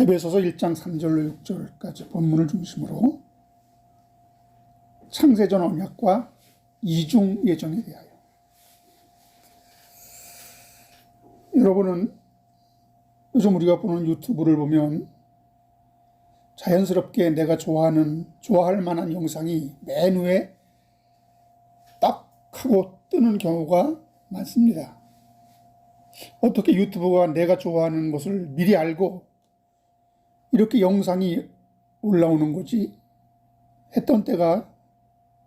에베소서 1장 3절로 6절까지 본문을 중심으로 창세전 언약과 이중 예정에 대하여. 여러분은 요즘 우리가 보는 유튜브를 보면 자연스럽게 내가 좋아할 만한 영상이 맨 위에 딱 하고 뜨는 경우가 많습니다. 어떻게 유튜브가 내가 좋아하는 것을 미리 알고 이렇게 영상이 올라오는 거지 했던 때가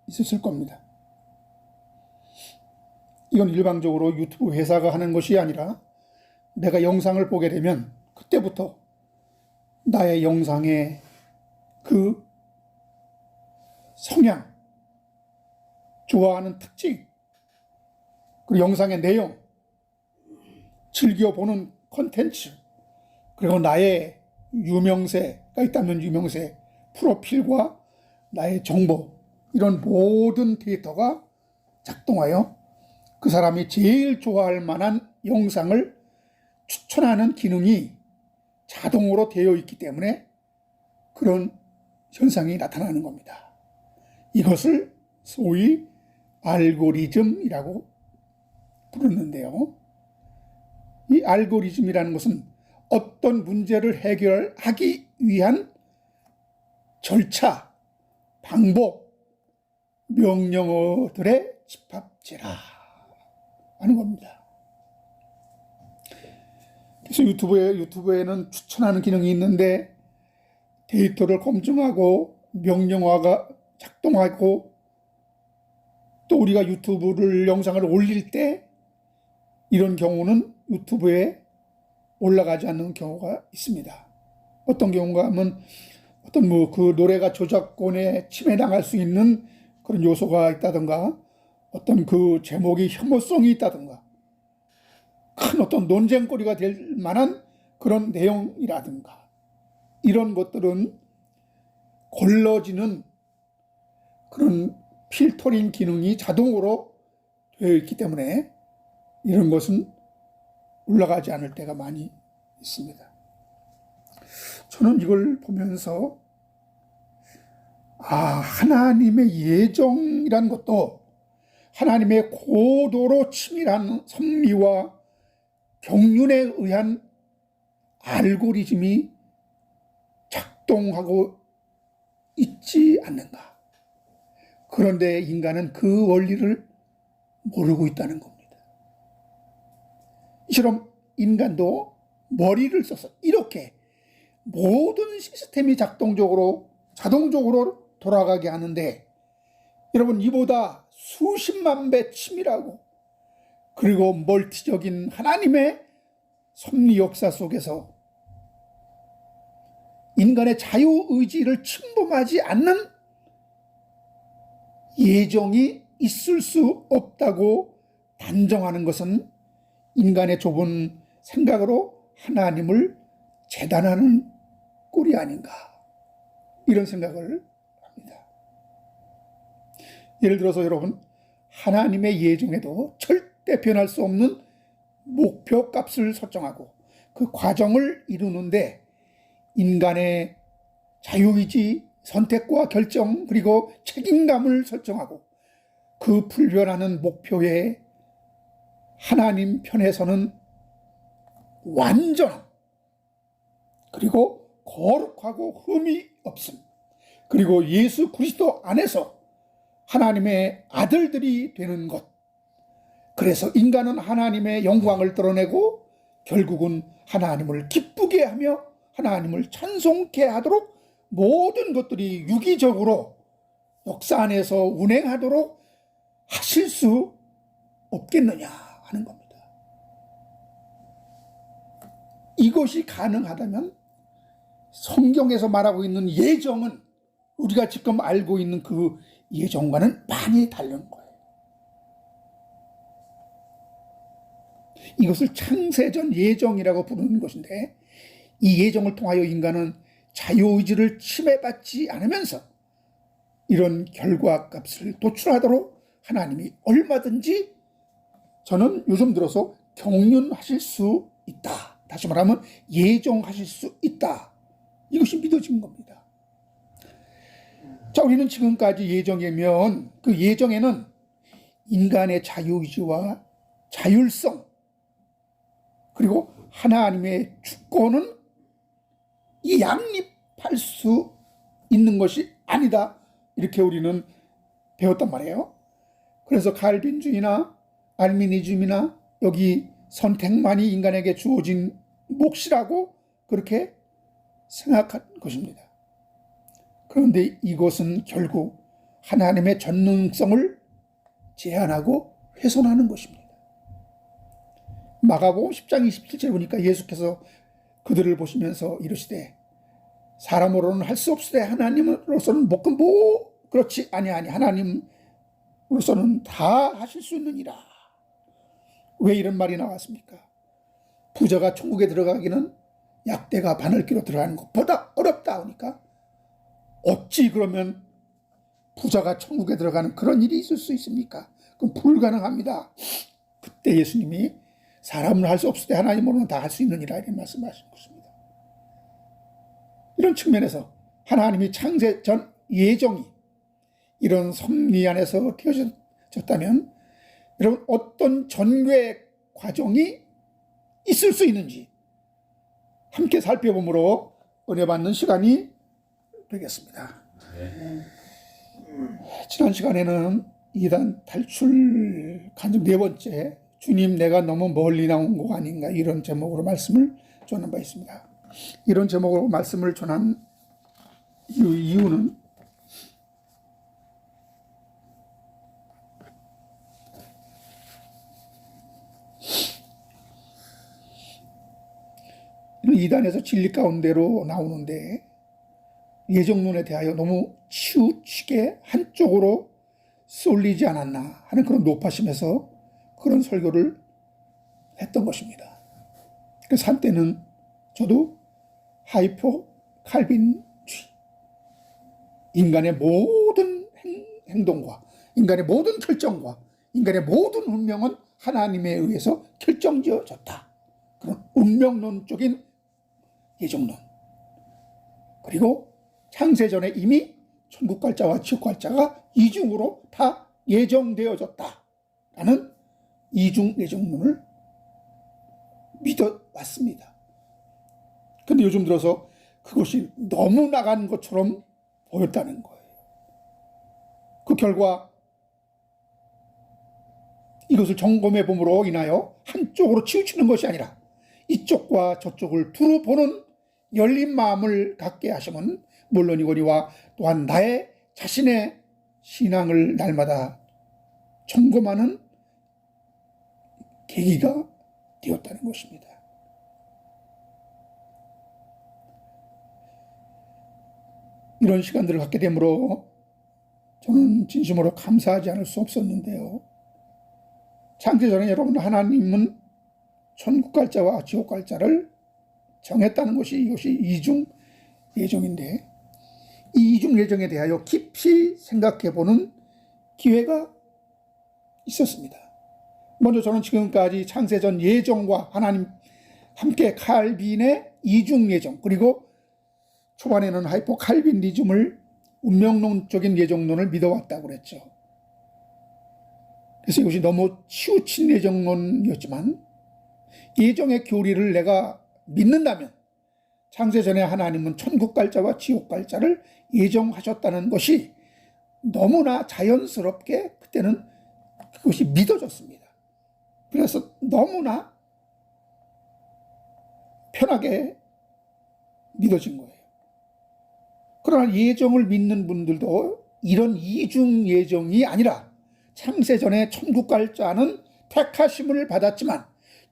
있었을 겁니다. 이건 일방적으로 유튜브 회사가 하는 것이 아니라 내가 영상을 보게 되면 그때부터 나의 영상의 그 성향, 좋아하는 특징, 그리고 영상의 내용, 즐겨보는 콘텐츠, 그리고 나의 유명세가 있다면 유명세, 프로필과 나의 정보, 이런 모든 데이터가 작동하여 그 사람이 제일 좋아할 만한 영상을 추천하는 기능이 자동으로 되어 있기 때문에 그런 현상이 나타나는 겁니다. 이것을 소위 알고리즘이라고 부르는데요. 이 알고리즘이라는 것은 어떤 문제를 해결하기 위한 절차, 방법, 명령어들의 집합체라 하는 겁니다. 그래서 유튜브에는 추천하는 기능이 있는데 데이터를 검증하고 명령어가 작동하고 또 우리가 유튜브를 영상을 올릴 때 이런 경우는 유튜브에 올라가지 않는 경우가 있습니다. 어떤 경우가 하면 어떤 그 노래가 저작권에 침해당할 수 있는 그런 요소가 있다든가 어떤 그 제목이 혐오성이 있다든가 큰 어떤 논쟁거리가 될 만한 그런 내용이라든가 이런 것들은 걸러지는 그런 필터링 기능이 자동으로 되어 있기 때문에 이런 것은 올라가지 않을 때가 많이 있습니다. 저는 이걸 보면서 하나님의 예정이란 것도 하나님의 고도로 치밀한 섭리와 경륜에 의한 알고리즘이 작동하고 있지 않는가. 그런데 인간은 그 원리를 모르고 있다는 겁니다. 이처럼 인간도 머리를 써서 이렇게 모든 시스템이 자동적으로 돌아가게 하는데 여러분 이보다 수십만 배 치밀하고 그리고 멀티적인 하나님의 섭리 역사 속에서 인간의 자유의지를 침범하지 않는 예정이 있을 수 없다고 단정하는 것은 인간의 좁은 생각으로 하나님을 재단하는 꼴이 아닌가 이런 생각을 합니다. 예를 들어서 여러분 하나님의 예정에도 절대 변할 수 없는 목표 값을 설정하고 그 과정을 이루는데 인간의 자유의지, 선택과 결정 그리고 책임감을 설정하고 그 불변하는 목표에 하나님 편에서는 완전함 그리고 거룩하고 흠이 없음 그리고 예수 그리스도 안에서 하나님의 아들들이 되는 것 그래서 인간은 하나님의 영광을 드러내고 결국은 하나님을 기쁘게 하며 하나님을 찬송케 하도록 모든 것들이 유기적으로 역사 안에서 운행하도록 하실 수 없겠느냐 하는 겁니다. 이것이 가능하다면 성경에서 말하고 있는 예정은 우리가 지금 알고 있는 그 예정과는 많이 다른 거예요. 이것을 창세전 예정이라고 부르는 것인데, 이 예정을 통하여 인간은 자유의지를 침해받지 않으면서 이런 결과값을 도출하도록 하나님이 얼마든지, 저는 요즘 들어서 경륜하실 수 있다, 다시 말하면 예정하실 수 있다, 이것이 믿어진 겁니다. 자, 우리는 지금까지 예정이면 그 예정에는 인간의 자유의지와 자율성, 그리고 하나님의 주권은 이 양립할 수 있는 것이 아니다, 이렇게 우리는 배웠단 말이에요. 그래서 칼빈주의나 알미니즘이나 여기 선택만이 인간에게 주어진 몫이라고 그렇게 생각한 것입니다. 그런데 이것은 결국 하나님의 전능성을 제한하고 훼손하는 것입니다. 마가복음 10장 27절에 보니까 예수께서 그들을 보시면서 이르시되 사람으로는 할 수 없으되 하나님으로서는 그렇지 아니하니 하나님으로서는 다 하실 수 있느니라. 왜 이런 말이 나왔습니까? 부자가 천국에 들어가기는 약대가 바늘기로 들어가는 것보다 어렵다 하니까, 어찌 그러면 부자가 천국에 들어가는 그런 일이 있을 수 있습니까? 그럼 불가능합니다. 그때 예수님이 사람은 할 수 없을 때 하나님으로는 다 할 수 있느니라, 이렇게 말씀하신 것입니다. 이런 측면에서 하나님이 창세 전 예정이 이런 섭리 안에서 되어졌다면, 여러분 어떤 전개 과정이 있을 수 있는지 함께 살펴보므로 은혜 받는 시간이 되겠습니다. 지난 시간에는 이단 탈출 간증 네 번째, 주님 내가 너무 멀리 나온 거 아닌가, 이런 제목으로 말씀을 전한 바 있습니다. 이런 제목으로 말씀을 전한 이유는 이단에서 진리 가운데로 나오는데, 예정론에 대하여 너무 치우치게 한쪽으로 쏠리지 않았나 하는 그런 높아심에서 그런 설교를 했던 것입니다. 그래서 한때는 저도 하이퍼 칼빈주의, 인간의 모든 행동과 인간의 모든 결정과 인간의 모든 운명은 하나님에 의해서 결정지어졌다, 그런 운명론적인 예정론, 그리고 창세전에 이미 천국갈자와 지옥갈자가 이중으로 다 예정되어졌다라는 이중 예정론을 믿어왔습니다. 그런데 요즘 들어서 그것이 너무 나간 것처럼 보였다는 거예요. 그 결과 이것을 점검해 봄으로 인하여 한쪽으로 치우치는 것이 아니라 이쪽과 저쪽을 두루 보는 열린 마음을 갖게 하시면 물론이거니와 또한 나의 자신의 신앙을 날마다 점검하는 계기가 되었다는 것입니다. 이런 시간들을 갖게 되므로 저는 진심으로 감사하지 않을 수 없었는데요. 창세전에 여러분, 하나님은 천국갈자와 지옥갈자를 정했다는 것이, 이것이 이중 예정인데, 이 이중 예정에 대하여 깊이 생각해보는 기회가 있었습니다. 먼저 저는 지금까지 창세전 예정과 하나님 함께 칼빈의 이중 예정, 그리고 초반에는 하이퍼 칼빈리즘을 운명론적인 예정론을 믿어왔다고 그랬죠. 그래서 이것이 너무 치우친 예정론이었지만, 예정의 교리를 내가 믿는다면 창세전에 하나님은 천국갈자와 지옥갈자를 예정하셨다는 것이 너무나 자연스럽게 그때는 그것이 믿어졌습니다. 그래서 너무나 편하게 믿어진 거예요. 그러나 예정을 믿는 분들도 이런 이중 예정이 아니라 창세전에 천국갈자는 택하심을 받았지만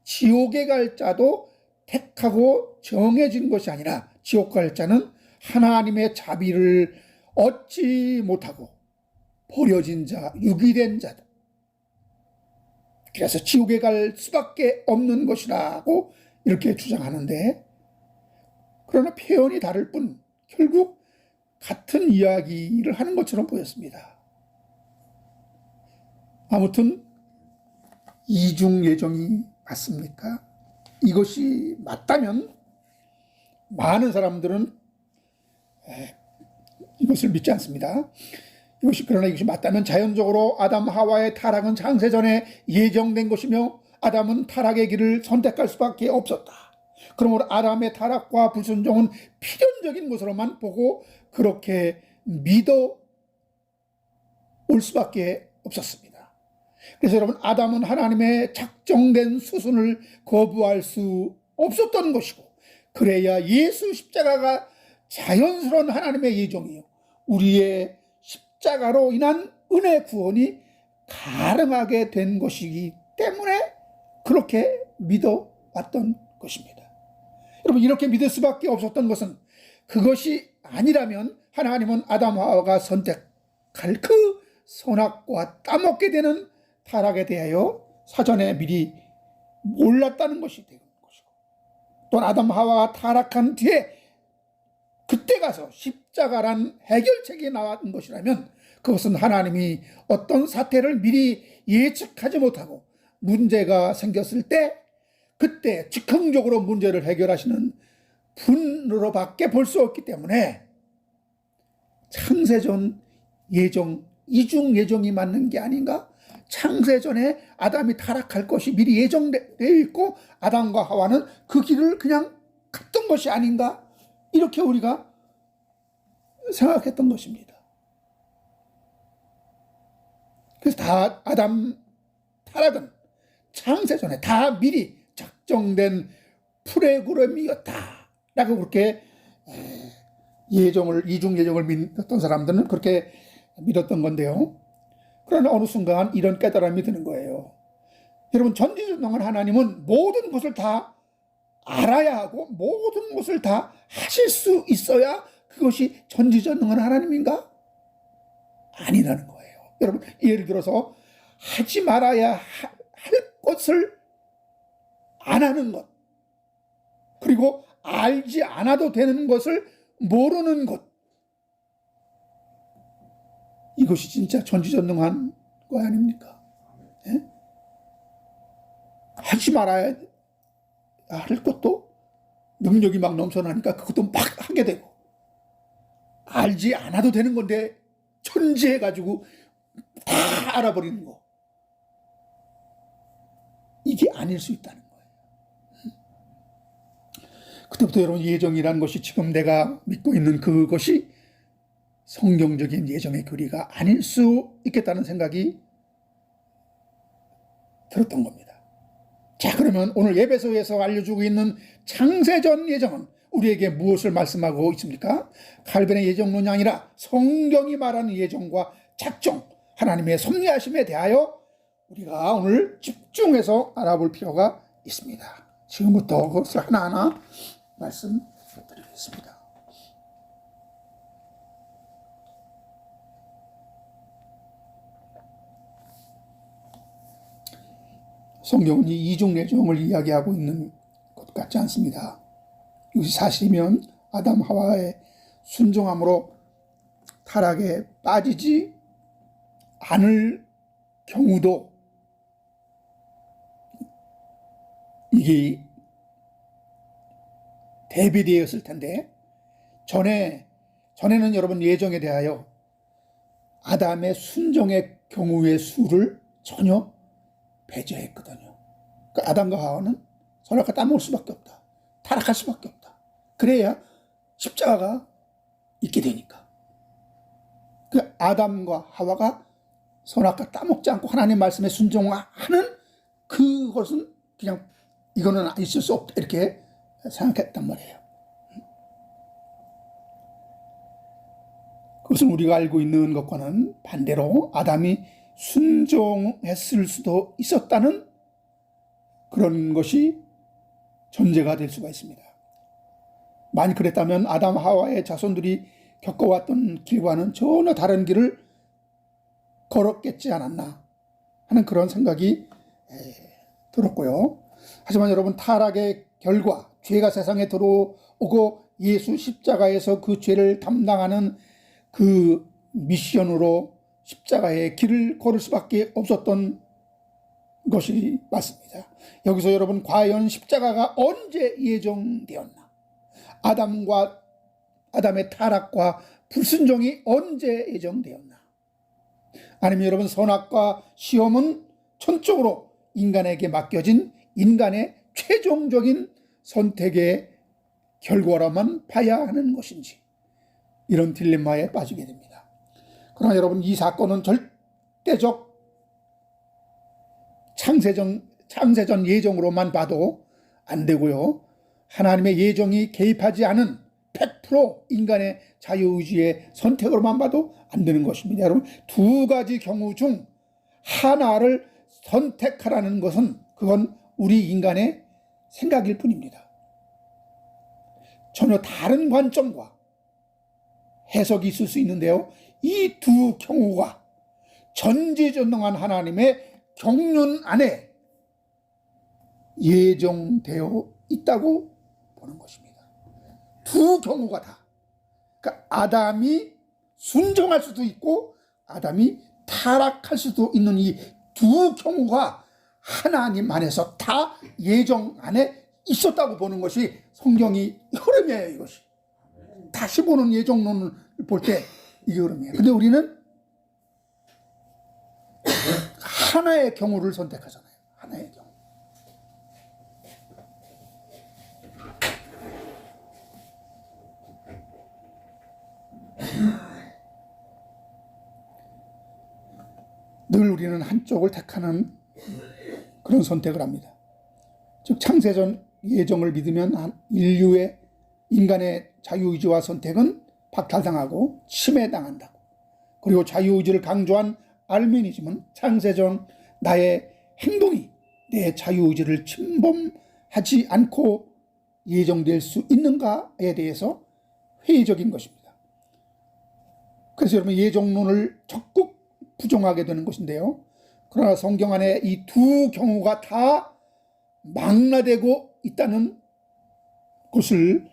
지옥에 갈 자도 택하고 정해진 것이 아니라 지옥 갈 자는 하나님의 자비를 얻지 못하고 버려진 자, 유기된 자다. 그래서 지옥에 갈 수밖에 없는 것이라고 이렇게 주장하는데, 그러나 표현이 다를 뿐 결국 같은 이야기를 하는 것처럼 보였습니다. 아무튼 이중 예정이 맞습니까? 이것이 맞다면 많은 사람들은 이것을 믿지 않습니다. 그러나 이것이 맞다면 자연적으로 아담 하와의 타락은 창세전에 예정된 것이며 아담은 타락의 길을 선택할 수밖에 없었다. 그러므로 아담의 타락과 불순종은 필연적인 것으로만 보고 그렇게 믿어 올 수밖에 없었습니다. 그래서 여러분, 아담은 하나님의 작정된 수순을 거부할 수 없었던 것이고, 그래야 예수 십자가가 자연스러운 하나님의 예정이요, 우리의 십자가로 인한 은혜 구원이 가능하게 된 것이기 때문에 그렇게 믿어왔던 것입니다. 여러분, 이렇게 믿을 수밖에 없었던 것은, 그것이 아니라면 하나님은 아담 하와가 선택할 그 선악과 따먹게 되는 타락에 대하여 사전에 미리 몰랐다는 것이 되는 것이고, 또 아담 하와가 타락한 뒤에 그때 가서 십자가란 해결책이 나온 것이라면 그것은 하나님이 어떤 사태를 미리 예측하지 못하고 문제가 생겼을 때 그때 즉흥적으로 문제를 해결하시는 분으로밖에 볼 수 없기 때문에 창세전 예정, 이중 예정이 맞는 게 아닌가? 창세전에 아담이 타락할 것이 미리 예정되어 있고 아담과 하와는 그 길을 그냥 갔던 것이 아닌가? 이렇게 우리가 생각했던 것입니다. 그래서 다 아담 타락은 창세전에 다 미리 작정된 프로그램이었다라고 그렇게 이중 예정을 믿었던 사람들은 그렇게 믿었던 건데요. 그러나 어느 순간 이런 깨달음이 드는 거예요. 여러분, 전지전능한 하나님은 모든 것을 다 알아야 하고 모든 것을 다 하실 수 있어야 그것이 전지전능한 하나님인가? 아니라는 거예요. 여러분, 예를 들어서 하지 말아야 할 것을 안 하는 것, 그리고 알지 않아도 되는 것을 모르는 것, 이것이 진짜 전지전능한 거 아닙니까? 예? 하지 말아야 할 것도 능력이 막 넘쳐나니까 그것도 막 하게 되고, 알지 않아도 되는 건데 천지해가지고 다 알아버리는 거, 이게 아닐 수 있다는 거예요. 그때부터 여러분, 예정이라는 것이 지금 내가 믿고 있는 그것이 성경적인 예정의 교리가 아닐 수 있겠다는 생각이 들었던 겁니다. 자, 그러면 오늘 예배소에서 알려주고 있는 창세전 예정은 우리에게 무엇을 말씀하고 있습니까? 칼빈의 예정론이 아니라 성경이 말하는 예정과 작정, 하나님의 섭리하심에 대하여 우리가 오늘 집중해서 알아볼 필요가 있습니다. 지금부터 그것을 하나하나 말씀드리겠습니다. 성경은 이 이중 예정을 이야기하고 있는 것 같지 않습니다. 이것이 사실이면 아담 하와의 순종함으로 타락에 빠지지 않을 경우도 이게 대비되었을 텐데, 전에는 여러분 예정에 대하여 아담의 순종의 경우의 수를 전혀 배제했거든요. 그러니까 아담과 하와는 선악과 따먹을 수밖에 없다, 타락할 수밖에 없다. 그래야 십자가가 있게 되니까. 그 아담과 하와가 선악과 따먹지 않고 하나님 말씀에 순종하는 그것은 그냥 이거는 있을 수 없다, 이렇게 생각했단 말이에요. 그것은 우리가 알고 있는 것과는 반대로 아담이 순종했을 수도 있었다는 그런 것이 전제가 될 수가 있습니다. 만약 그랬다면 아담 하와의 자손들이 겪어왔던 길과는 전혀 다른 길을 걸었겠지 않았나 하는 그런 생각이 들었고요. 하지만 여러분, 타락의 결과 죄가 세상에 들어오고 예수 십자가에서 그 죄를 담당하는 그 미션으로 십자가의 길을 걸을 수밖에 없었던 것이 맞습니다. 여기서 여러분, 과연 십자가가 언제 예정되었나? 아담의 타락과 불순종이 언제 예정되었나? 아니면 여러분, 선악과 시험은 전적으로 인간에게 맡겨진 인간의 최종적인 선택의 결과로만 봐야 하는 것인지, 이런 딜레마에 빠지게 됩니다. 그러나 여러분, 이 사건은 절대적 창세전 예정으로만 봐도 안 되고요. 하나님의 예정이 개입하지 않은 100% 인간의 자유의지의 선택으로만 봐도 안 되는 것입니다. 여러분, 두 가지 경우 중 하나를 선택하라는 것은 그건 우리 인간의 생각일 뿐입니다. 전혀 다른 관점과 해석이 있을 수 있는데요. 이 두 경우가 전지전능한 하나님의 경륜 안에 예정되어 있다고 보는 것입니다. 두 경우가 다. 그러니까 아담이 순종할 수도 있고 아담이 타락할 수도 있는 이 두 경우가 하나님 안에서 다 예정 안에 있었다고 보는 것이 성경이 흐름이에요. 이것이 다시 보는 예정론을 볼 때 이게 흐름이에요. 근데 우리는 하나의 경우를 선택하잖아요. 하나의 경우. 늘 우리는 한쪽을 택하는 그런 선택을 합니다. 즉, 창세전 예정을 믿으면 인간의 자유의지와 선택은 박탈당하고 침해당한다고. 그리고 자유의지를 강조한 알미니즘은 창세전 나의 행동이 내 자유의지를 침범하지 않고 예정될 수 있는가에 대해서 회의적인 것입니다. 그래서 여러분, 예정론을 적극 부정하게 되는 것인데요. 그러나 성경 안에 이 두 경우가 다 망라되고 있다는 것을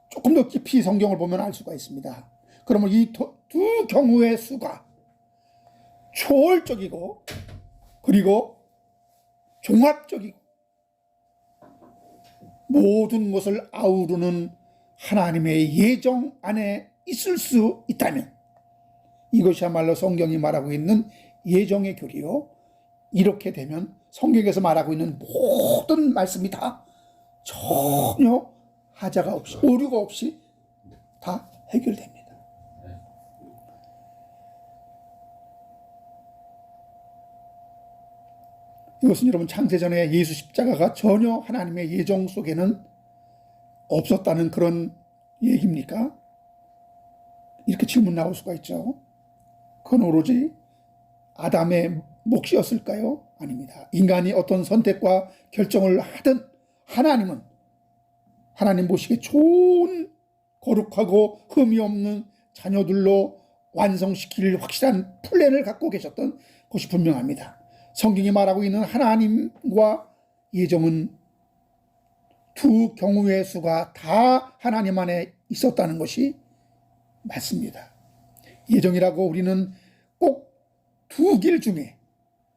조금 더 깊이 성경을 보면 알 수가 있습니다. 그러면 이 두 경우의 수가 초월적이고 그리고 종합적이고 모든 것을 아우르는 하나님의 예정 안에 있을 수 있다면 이것이야말로 성경이 말하고 있는 예정의 교리요. 이렇게 되면 성경에서 말하고 있는 모든 말씀이 다 전혀 하자가 없이, 오류가 없이 다 해결됩니다. 이것은 여러분, 창세전에 예수 십자가가 전혀 하나님의 예정 속에는 없었다는 그런 얘기입니까? 이렇게 질문 나올 수가 있죠. 그건 오로지 아담의 몫이었을까요? 아닙니다. 인간이 어떤 선택과 결정을 하든 하나님 보시기에 좋은 거룩하고 흠이 없는 자녀들로 완성시킬 확실한 플랜을 갖고 계셨던 것이 분명합니다. 성경이 말하고 있는 하나님과 예정은 두 경우의 수가 다 하나님 안에 있었다는 것이 맞습니다. 예정이라고 우리는 꼭 두 길 중에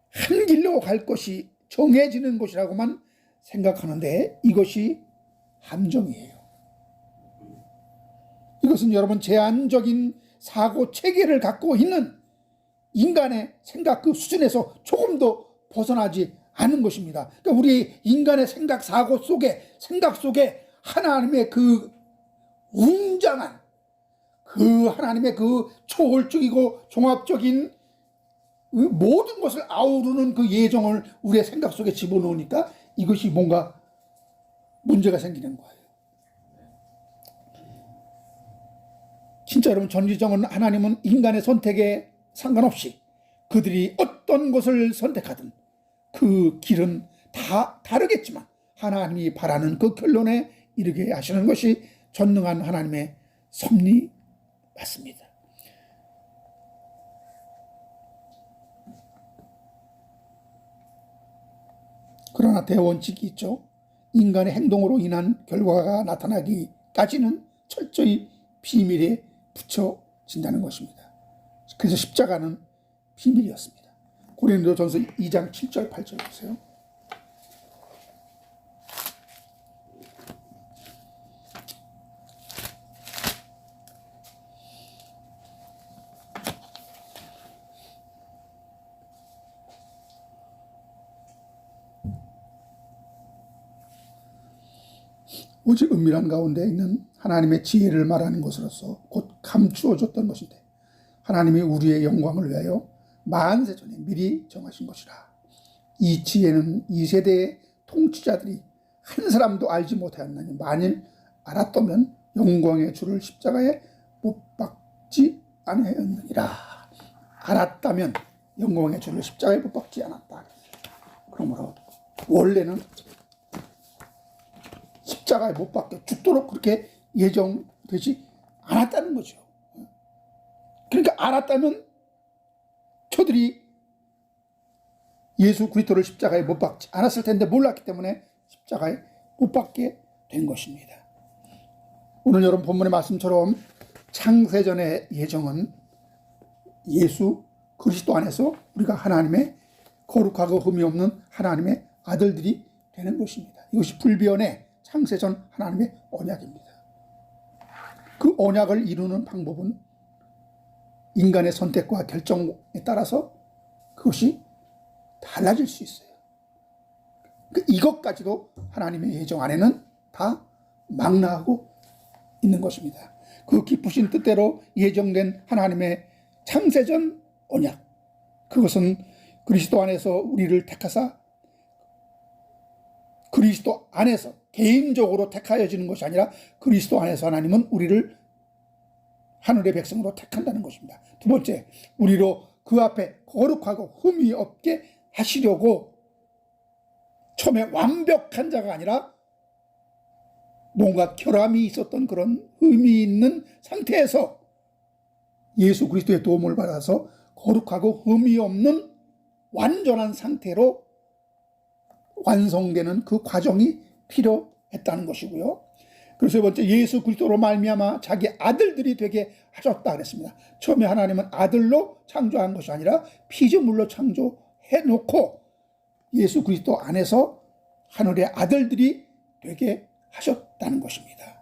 한 길로 갈 것이 정해지는 것이라고만 생각하는데 이것이 함정이에요. 이것은 여러분, 제한적인 사고 체계를 갖고 있는 인간의 생각 그 수준에서 조금 더 벗어나지 않은 것입니다. 그러니까 우리 인간의 생각 속에 하나님의 그 웅장한 그 하나님의 그 초월적이고 종합적인 모든 것을 아우르는 그 예정을 우리의 생각 속에 집어넣으니까 이것이 뭔가 문제가 생기는 거예요. 진짜 여러분, 전지정은 하나님은 인간의 선택에 상관없이 그들이 어떤 것을 선택하든 그 길은 다 다르겠지만 하나님이 바라는 그 결론에 이르게 하시는 것이 전능한 하나님의 섭리 맞습니다. 그러나 대원칙이 있죠. 인간의 행동으로 인한 결과가 나타나기까지는 철저히 비밀에 붙여진다는 것입니다. 그래서 십자가는 비밀이었습니다. 고린도전서 2장 7절 8절 보세요. 오직 은밀한 가운데 있는 하나님의 지혜를 말하는 것으로서 곧 감추어졌던 것인데 하나님이 우리의 영광을 위하여 만세전에 미리 정하신 것이라. 이 지혜는 이 세대의 통치자들이 한 사람도 알지 못하였나니 만일 알았다면 영광의 주를 십자가에 못 박지 아니하였느니라. 알았다면 영광의 주를 십자가에 못 박지 않았다. 그러므로 원래는 십자가에 못 박혀 죽도록 그렇게 예정되지 않았다는 거죠. 그러니까 알았다면 저들이 예수 그리스도를 십자가에 못 박지 않았을 텐데 몰랐기 때문에 십자가에 못 박게 된 것입니다. 오늘 여러분 본문의 말씀처럼 창세전의 예정은 예수 그리스도 안에서 우리가 하나님의 거룩하고 흠이 없는 하나님의 아들들이 되는 것입니다. 이것이 불변의 창세전 하나님의 언약입니다. 그 언약을 이루는 방법은 인간의 선택과 결정에 따라서 그것이 달라질 수 있어요. 이것까지도 하나님의 예정 안에는 다 망라하고 있는 것입니다. 그 기쁘신 뜻대로 예정된 하나님의 창세전 언약, 그것은 그리스도 안에서 우리를 택하사 그리스도 안에서 개인적으로 택하여지는 것이 아니라 그리스도 안에서 하나님은 우리를 하늘의 백성으로 택한다는 것입니다. 두 번째, 우리로 그 앞에 거룩하고 흠이 없게 하시려고 처음에 완벽한 자가 아니라 뭔가 결함이 있었던 그런 흠이 있는 상태에서 예수 그리스도의 도움을 받아서 거룩하고 흠이 없는 완전한 상태로 완성되는 그 과정이 필요했다는 것이고요. 그리고 세 번째, 예수 그리스도로 말미암아 자기 아들들이 되게 하셨다 그랬습니다. 처음에 하나님은 아들로 창조한 것이 아니라 피조물로 창조해 놓고 예수 그리스도 안에서 하늘의 아들들이 되게 하셨다는 것입니다.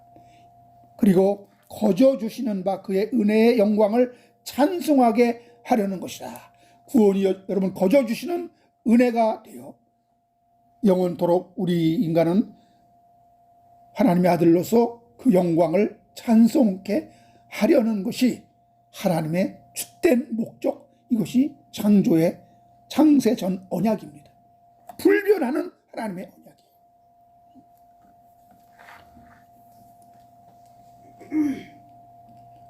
그리고 거저 주시는 바 그의 은혜의 영광을 찬송하게 하려는 것이다. 구원이 여러분 거저 주시는 은혜가 되어 영원토록 우리 인간은 하나님의 아들로서 그 영광을 찬송케 하려는 것이 하나님의 주된 목적, 이것이 창조의 창세전 언약입니다. 불변하는 하나님의 언약이에요.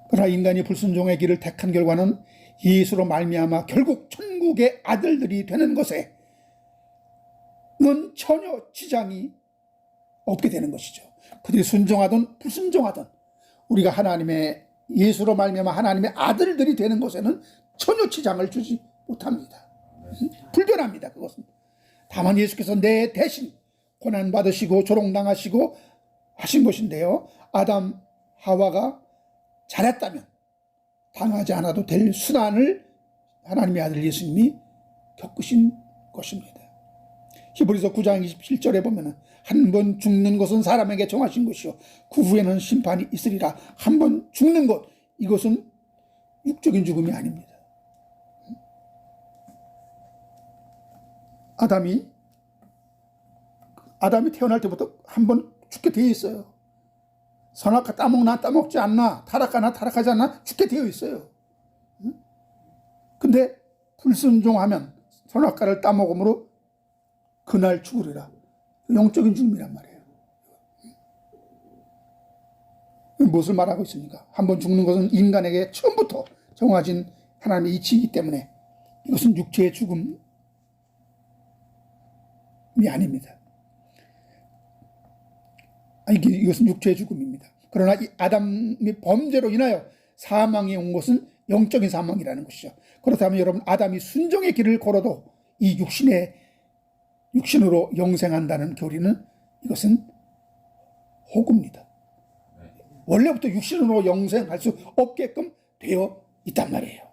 그러나 인간이 불순종의 길을 택한 결과는 예수로 말미암아 결국 천국의 아들들이 되는 것에 는 전혀 지장이 없게 되는 것이죠. 그들이 순종하든 불순종하든 우리가 하나님의 예수로 말미암아 하나님의 아들들이 되는 것에는 전혀 지장을 주지 못합니다. 불변합니다. 그것은 다만 예수께서 내 대신 고난받으시고 조롱당하시고 하신 것인데요, 아담 하와가 잘했다면 당하지 않아도 될 순환을 하나님의 아들 예수님이 겪으신 것입니다. 히브리서 9장 27절에 보면 한 번 죽는 것은 사람에게 정하신 것이요 그 후에는 심판이 있으리라. 한 번 죽는 것, 이것은 육적인 죽음이 아닙니다. 아담이 태어날 때부터 한 번 죽게 되어 있어요. 선악과 따먹나 따먹지 않나, 타락하나 타락하지 않나 죽게 되어 있어요. 근데 불순종하면 선악과를 따먹음으로 그날 죽으리라. 영적인 죽음이란 말이에요. 무엇을 말하고 있습니까? 한번 죽는 것은 인간에게 처음부터 정해진 하나님의 이치이기 때문에 이것은 육체의 죽음, 아닙니다. 이것은 육체의 죽음입니다. 그러나 이 아담의 범죄로 인하여 사망이 온 것은 영적인 사망이라는 것이죠. 그렇다면 여러분, 아담이 순종의 길을 걸어도 이 육신으로 영생한다는 교리는 이것은 호구입니다. 원래부터 육신으로 영생할 수 없게끔 되어 있단 말이에요.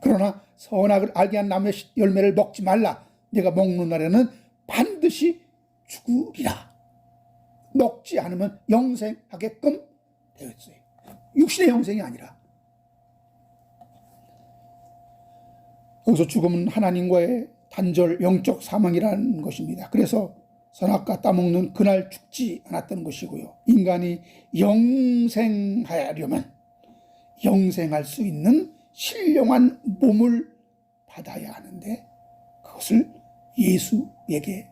그러나 선악을 알게 한 나무의 열매를 먹지 말라. 내가 먹는 날에는 반드시 죽으리라. 먹지 않으면 영생하게끔 되어 있어요. 육신의 영생이 아니라. 여기서 죽음은 하나님과의 단절, 영적 사망이라는 것입니다. 그래서 선악과 따먹는 그날 죽지 않았던 것이고요. 인간이 영생하려면 영생할 수 있는 신령한 몸을 받아야 하는데 그것을 예수에게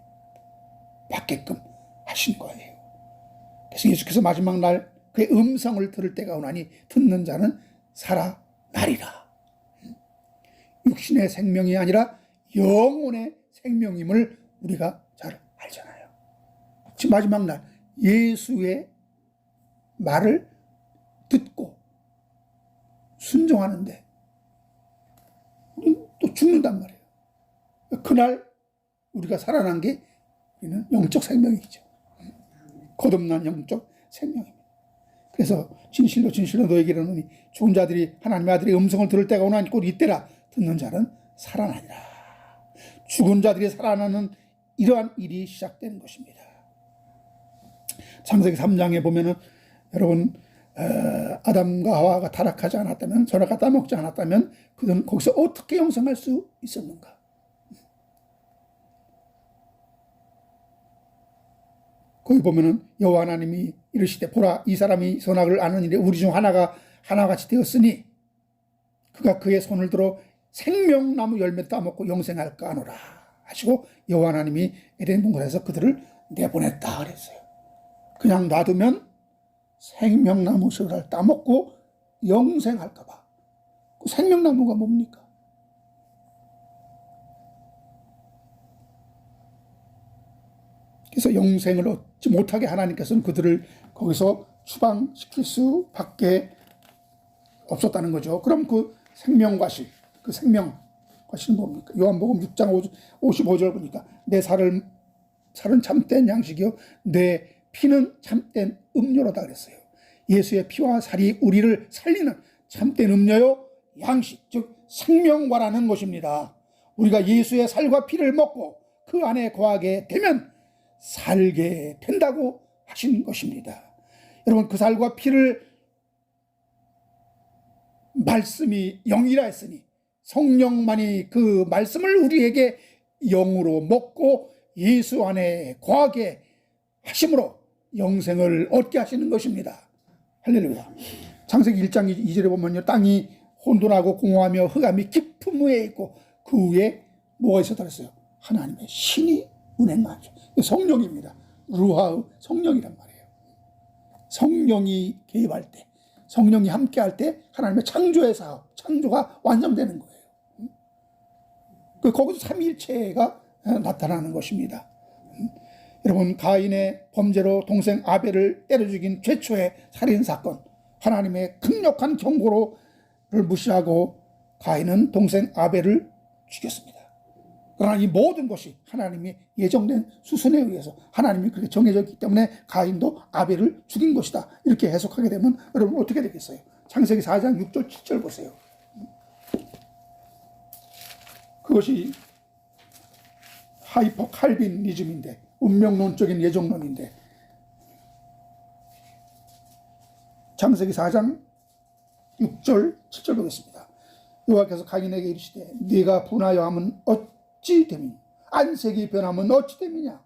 받게끔 하신 거예요. 그래서 예수께서 마지막 날 그의 음성을 들을 때가 오나니 듣는 자는 살아나리라. 육신의 생명이 아니라 영혼의 생명임을 우리가 잘 알잖아요. 지금 마지막 날 예수의 말을 듣고 순종하는데 또 죽는단 말이에요. 그날 우리가 살아난 게 우리는 영적 생명이죠. 거듭난 영적 생명입니다. 그래서 진실로 진실로 너에게 이르노니 죽은 자들이 하나님의 아들의 음성을 들을 때가 오나니 곧 이때라. 듣는 자는 살아나리라. 죽은 자들이 살아나는 이러한 일이 시작되는 것입니다. 창세기 3장에 보면은 여러분, 아담과 하와가 타락하지 않았다면, 선악과 따먹지 않았다면 그들은 거기서 어떻게 영생할 수 있었는가? 거기 보면은 여호와 하나님이 이르시되 보라, 이 사람이 선악을 아는 일에 우리 중 하나같이 되었으니 그가 그의 손을 들어 생명나무 열매 따먹고 영생할까 하노라 하시고 여호와 하나님이 에덴 동산에서 그들을 내보냈다 그랬어요. 그냥 놔두면 생명나무 씨를 따먹고 영생할까 봐. 그 생명나무가 뭡니까? 그래서 영생을 얻지 못하게 하나님께서는 그들을 거기서 추방시킬 수밖에 없었다는 거죠. 그럼 그 생명과실, 그 생명과실은 뭡니까? 요한복음 6장 55절 보니까 내 살은 참된 양식이요 내 피는 참된 음료로다 그랬어요. 예수의 피와 살이 우리를 살리는 참된 음료요 양식, 즉 생명과라는 것입니다. 우리가 예수의 살과 피를 먹고 그 안에 거하게 되면 살게 된다고 하신 것입니다. 여러분, 그 살과 피를 말씀이 영이라 했으니 성령만이 그 말씀을 우리에게 영으로 먹고 예수 안에 거하게 하심으로 영생을 얻게 하시는 것입니다. 할렐루야. 창세기 1장 2절에 보면요, 땅이 혼돈하고 공허하며 흑암이 깊은 무에 있고 그 위에 뭐가 있었다 그랬어요? 하나님의 신이 운행하죠. 성령입니다. 루하, 성령이란 말이에요. 성령이 개입할 때, 성령이 함께할 때 하나님의 창조의 사업, 창조가 완성되는 거예요. 거기서 삼위일체가 나타나는 것입니다. 여러분, 가인의 범죄로 동생 아벨을 때려 죽인 최초의 살인사건, 하나님의 강력한 경고를 무시하고 가인은 동생 아벨을 죽였습니다. 그러나 이 모든 것이 하나님이 예정된 수순에 의해서 하나님이 그렇게 정해져 있기 때문에 가인도 아벨을 죽인 것이다. 이렇게 해석하게 되면 여러분 어떻게 되겠어요? 창세기 4장 6절 7절 보세요. 그것이 하이퍼 칼빈리즘인데, 운명론적인 예정론인데, 창세기 4장 6절 7절 보겠습니다. 여호와께서 가인에게 이르시되 네가 분하여 하면 어찌 됨이냐? 안색이 변하면 어찌 됨이냐?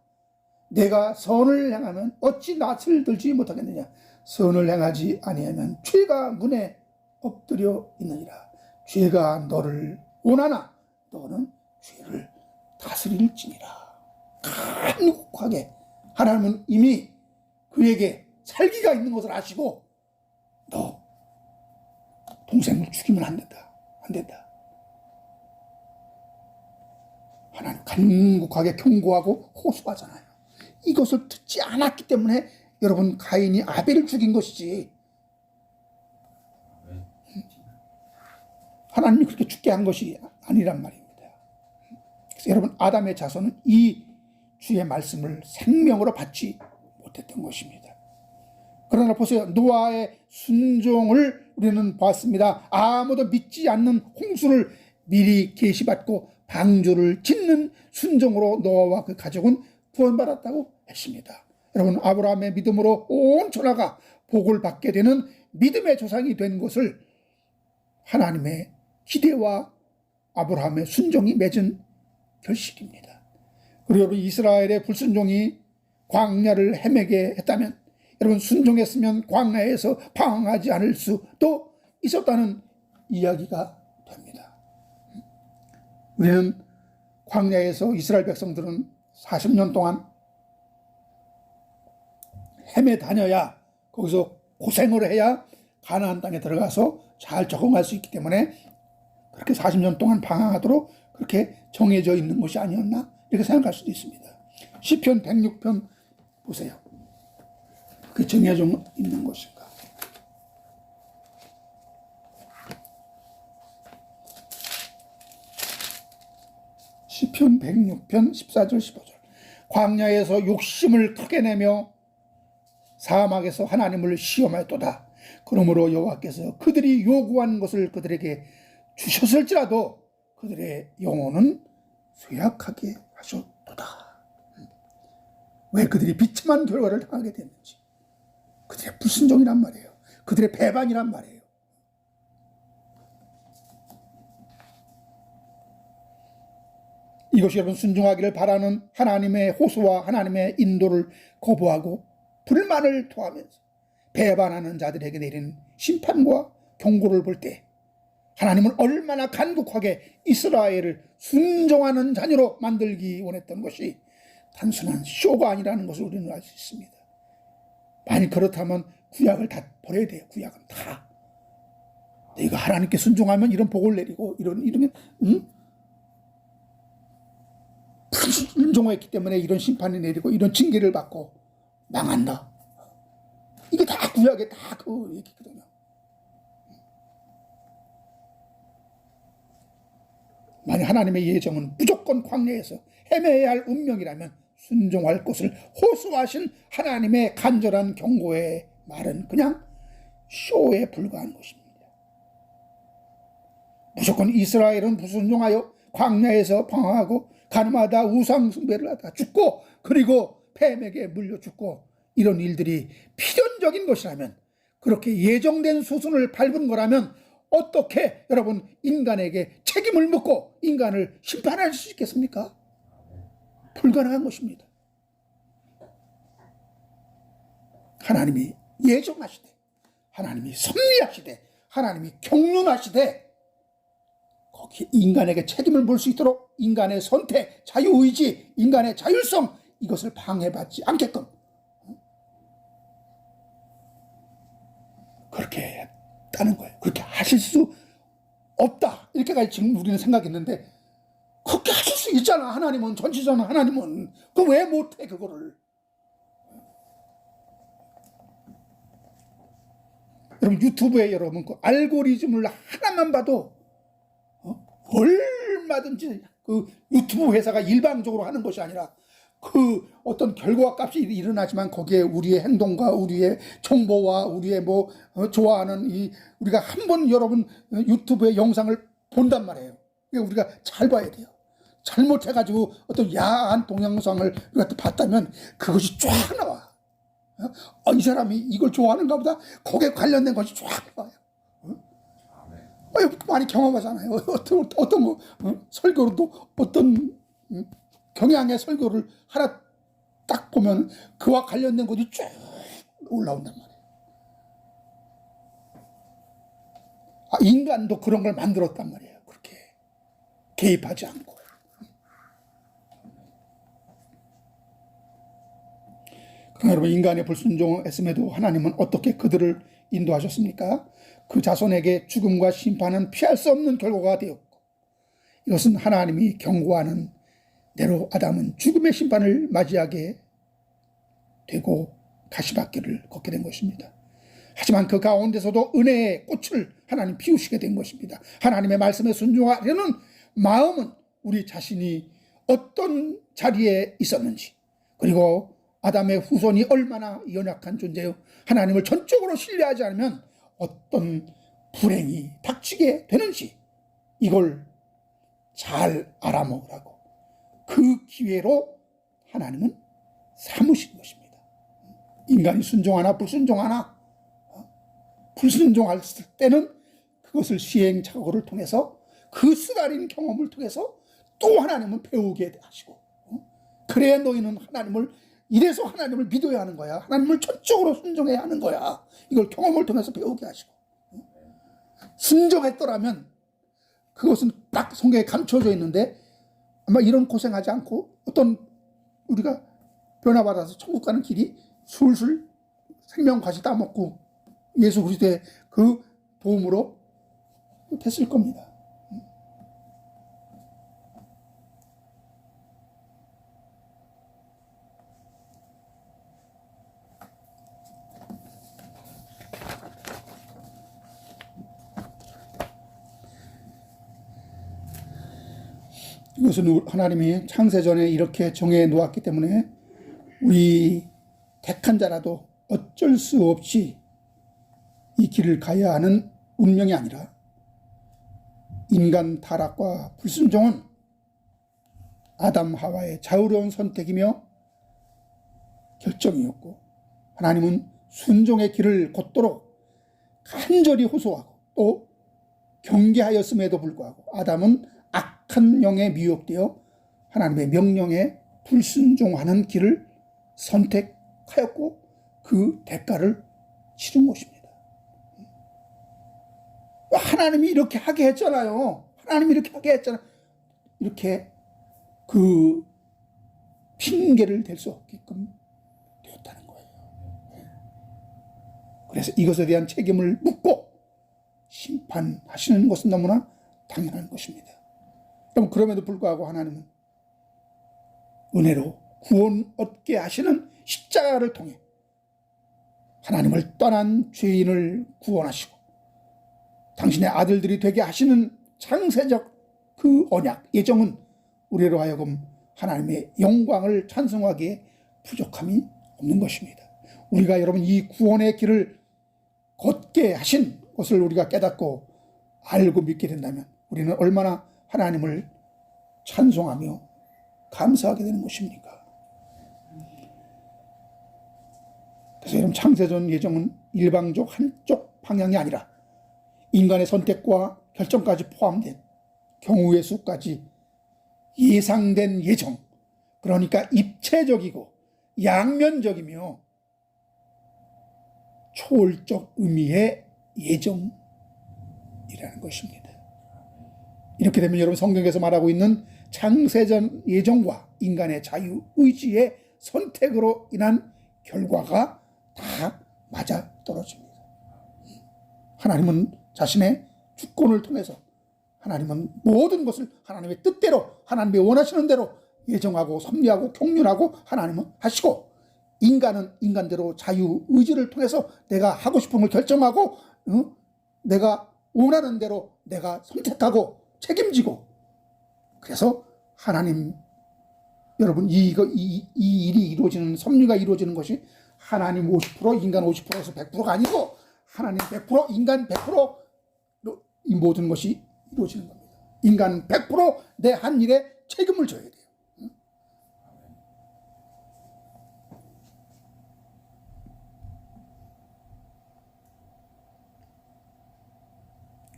내가 선을 행하면 어찌 낯을 들지 못하겠느냐? 선을 행하지 아니하면 죄가 문에 엎드려 있느니라. 죄가 너를 원하나 너는 죄를 다스릴지니라. 간곡하게 하나님은 이미 그에게 살기가 있는 것을 아시고 너 동생을 죽이면 안 된다. 하나님 간곡하게 경고하고 호소하잖아요. 이것을 듣지 않았기 때문에 여러분 가인이 아벨을 죽인 것이지 하나님이 그렇게 죽게 한 것이 아니란 말입니다. 그래서 여러분 아담의 자손은 이 주의 말씀을 생명으로 받지 못했던 것입니다. 그러나 보세요. 노아의 순종을 우리는 봤습니다. 아무도 믿지 않는 홍수를 미리 계시받고 방주를 짓는 순종으로 노아와 그 가족은 구원받았다고 했습니다. 여러분 아브라함의 믿음으로 온 천하가 복을 받게 되는 믿음의 조상이 된 것을 하나님의 기대와 아브라함의 순종이 맺은 결실입니다. 그리고 여러분 이스라엘의 불순종이 광야를 헤매게 했다면 여러분 순종했으면 광야에서 방황하지 않을 수도 있었다는 이야기가 됩니다. 우리는 광야에서 이스라엘 백성들은 40년 동안 헤매 다녀야 거기서 고생을 해야 가나안 땅에 들어가서 잘 적응할 수 있기 때문에 그렇게 40년 동안 방황하도록 그렇게 정해져 있는 것이 아니었나 이렇게 생각할 수도 있습니다. 시편 106편 보세요. 그게 정해져 있는 것인가. 시편 106편 14절 15절 광야에서 욕심을 크게 내며 사막에서 하나님을 시험하였도다. 그러므로 여호와께서 그들이 요구한 것을 그들에게 주셨을지라도 그들의 영혼은 쇠약하게 하셨도다. 왜 그들이 비참한 결과를 당하게 됐는지. 그들의 불순종이란 말이에요. 그들의 배반이란 말이에요. 이것이 여러분 순종하기를 바라는 하나님의 호소와 하나님의 인도를 거부하고 불만을 토하면서 배반하는 자들에게 내리는 심판과 경고를 볼 때 하나님은 얼마나 간곡하게 이스라엘을 순종하는 자녀로 만들기 원했던 것이 단순한 쇼가 아니라는 것을 우리는 알 수 있습니다. 만일 그렇다면 구약을 다 버려야 돼요. 구약은 다. 내가 하나님께 순종하면 이런 복을 내리고 이런 불순종했기 때문에 이런 심판을 내리고 이런 징계를 받고 망한다. 이게 다 구약에 다 그 얘기거든요. 만약 하나님의 예정은 무조건 광야에서 헤매야 할 운명이라면 순종할 것을 호소하신 하나님의 간절한 경고의 말은 그냥 쇼에 불과한 것입니다. 무조건 이스라엘은 불순종하여 광야에서 방황하고 가늠하다 우상 숭배를 하다 죽고 그리고 뱀에게 물려 죽고 이런 일들이 필연적인 것이라면 그렇게 예정된 수순을 밟은 거라면 어떻게 여러분 인간에게 책임을 묻고 인간을 심판할 수 있겠습니까? 불가능한 것입니다. 하나님이 예정하시되 하나님이 섭리하시되 하나님이 경륜하시되 거기에 인간에게 책임을 물 수 있도록 인간의 선택, 자유의지, 인간의 자율성 이것을 방해받지 않게끔 그렇게 했다는 거예요. 그렇게 하실 수 없다 이렇게까지 지금 우리는 생각했는데 그렇게 하실 수 있잖아. 하나님은 전지전능 하나님은 그 왜 못해 그거를. 여러분 유튜브에 여러분 그 알고리즘을 하나만 봐도 얼마든지 그 유튜브 회사가 일방적으로 하는 것이 아니라 그 어떤 결과 값이 일어나지만 거기에 우리의 행동과 우리의 정보와 우리의 뭐 좋아하는 이 우리가 한번 여러분 유튜브의 영상을 본단 말이에요. 우리가 잘 봐야 돼요. 잘못해가지고 어떤 야한 동영상을 우리가 또 봤다면 그것이 쫙 나와. 이 사람이 이걸 좋아하는가 보다. 거기에 관련된 것이 쫙 나와요. 많이 경험하잖아요. 어떤 거 설교로도 어떤 경향의 설교를 하나 딱 보면 그와 관련된 것이 쭉 올라온단 말이에요. 인간도 그런 걸 만들었단 말이에요. 그렇게 개입하지 않고. 그러나 여러분 인간의 불순종했음에도 하나님은 어떻게 그들을 인도하셨습니까? 그 자손에게 죽음과 심판은 피할 수 없는 결과가 되었고 이것은 하나님이 경고하는 내로 아담은 죽음의 심판을 맞이하게 되고 가시밭길을 걷게 된 것입니다. 하지만 그 가운데서도 은혜의 꽃을 하나님 피우시게 된 것입니다. 하나님의 말씀에 순종하려는 마음은 우리 자신이 어떤 자리에 있었는지, 그리고 아담의 후손이 얼마나 연약한 존재요, 하나님을 전적으로 신뢰하지 않으면 어떤 불행이 닥치게 되는지, 이걸 잘 알아먹으라고 그 기회로 하나님은 삼으신 것입니다. 인간이 순종하나 불순종하나, 불순종할 때는 그것을 시행착오를 통해서, 그 쓰라린 경험을 통해서 또 하나님은 배우게 하시고, 그래야 너희는 하나님을, 이래서 하나님을 믿어야 하는 거야, 하나님을 전적으로 순종해야 하는 거야, 이걸 경험을 통해서 배우게 하시고, 순종했더라면 그것은 딱 성경에 감춰져 있는데, 아마 이런 고생하지 않고 어떤 우리가 변화받아서 천국 가는 길이 술술 생명과지 따먹고 예수 그리스도의 그 도움으로 됐을 겁니다. 이것은 하나님이 창세전에 이렇게 정해 놓았기 때문에 우리 택한 자라도 어쩔 수 없이 이 길을 가야 하는 운명이 아니라, 인간 타락과 불순종은 아담 하와의 자유로운 선택이며 결정이었고, 하나님은 순종의 길을 걷도록 간절히 호소하고 또 경계하였음에도 불구하고 아담은 악한 영에 미혹되어 하나님의 명령에 불순종하는 길을 선택하였고 그 대가를 치른 것입니다. 하나님이 이렇게 하게 했잖아요. 하나님이 이렇게 하게 했잖아. 이렇게 그 핑계를 댈 수 없게끔 되었다는 거예요. 그래서 이것에 대한 책임을 묻고 심판하시는 것은 너무나 당연한 것입니다. 그럼 그럼에도 불구하고 하나님은 은혜로 구원 얻게 하시는 십자가를 통해 하나님을 떠난 죄인을 구원하시고 당신의 아들들이 되게 하시는 창세적 그 언약, 예정은 우리로 하여금 하나님의 영광을 찬송하기에 부족함이 없는 것입니다. 우리가 여러분 이 구원의 길을 걷게 하신 것을 우리가 깨닫고 알고 믿게 된다면 우리는 얼마나 하나님을 찬송하며 감사하게 되는 것입니까? 그래서 여러분 창세전 예정은 일방적 한쪽 방향이 아니라 인간의 선택과 결정까지 포함된 경우의 수까지 예상된 예정, 그러니까 입체적이고 양면적이며 초월적 의미의 예정이라는 것입니다. 이렇게 되면 여러분 성경에서 말하고 있는 창세전 예정과 인간의 자유의지의 선택으로 인한 결과가 다 맞아떨어집니다. 하나님은 자신의 주권을 통해서 하나님은 모든 것을 하나님의 뜻대로 하나님이 원하시는 대로 예정하고 섭리하고 경륜하고 하나님은 하시고, 인간은 인간대로 자유의지를 통해서 내가 하고 싶은 걸 결정하고 내가 원하는 대로 내가 선택하고 책임지고, 그래서 하나님 여러분 이 일이 이루어지는, 섭리가 이루어지는 것이 하나님 50% 인간 50%에서 100%가 아니고 하나님 100% 인간 100%로 이 모든 것이 이루어지는 겁니다. 인간 100% 내 한 일에 책임을 져야 돼요.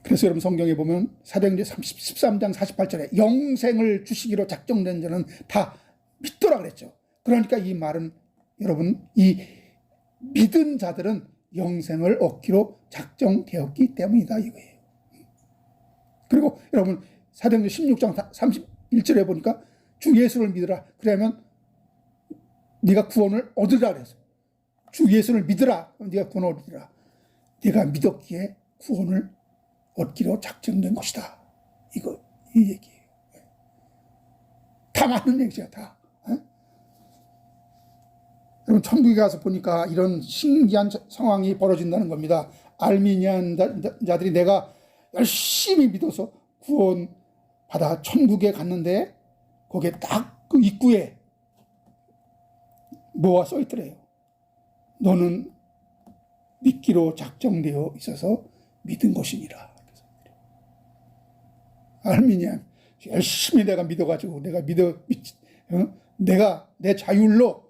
그래서 여러분 성경에 보면 사도행전 13장 48절에 영생을 주시기로 작정된 자는 다 믿더라 그랬죠. 그러니까 이 말은 여러분 이 믿은 자들은 영생을 얻기로 작정되었기 때문이다 이거예요. 그리고 여러분 사도행전 16장 31절에 보니까 주 예수를 믿으라. 그러면 네가 구원을 얻으라 그래서 주 예수를 믿으라. 네가 구원을 얻으라. 네가 믿었기에 구원을 얻기로 작정된 것이다. 이 얘기예요. 다 맞는 얘기죠, 다. 여러분, 천국에 가서 보니까 이런 신기한 상황이 벌어진다는 겁니다. 알미니안자들이 내가 열심히 믿어서 구원받아 천국에 갔는데 거기에 딱 그 입구에 뭐가 써 있더래요. 너는 믿기로 작정되어 있어서 믿은 것이니라. 알미니안, 열심히 내가 믿어가지고 내가 내 자율로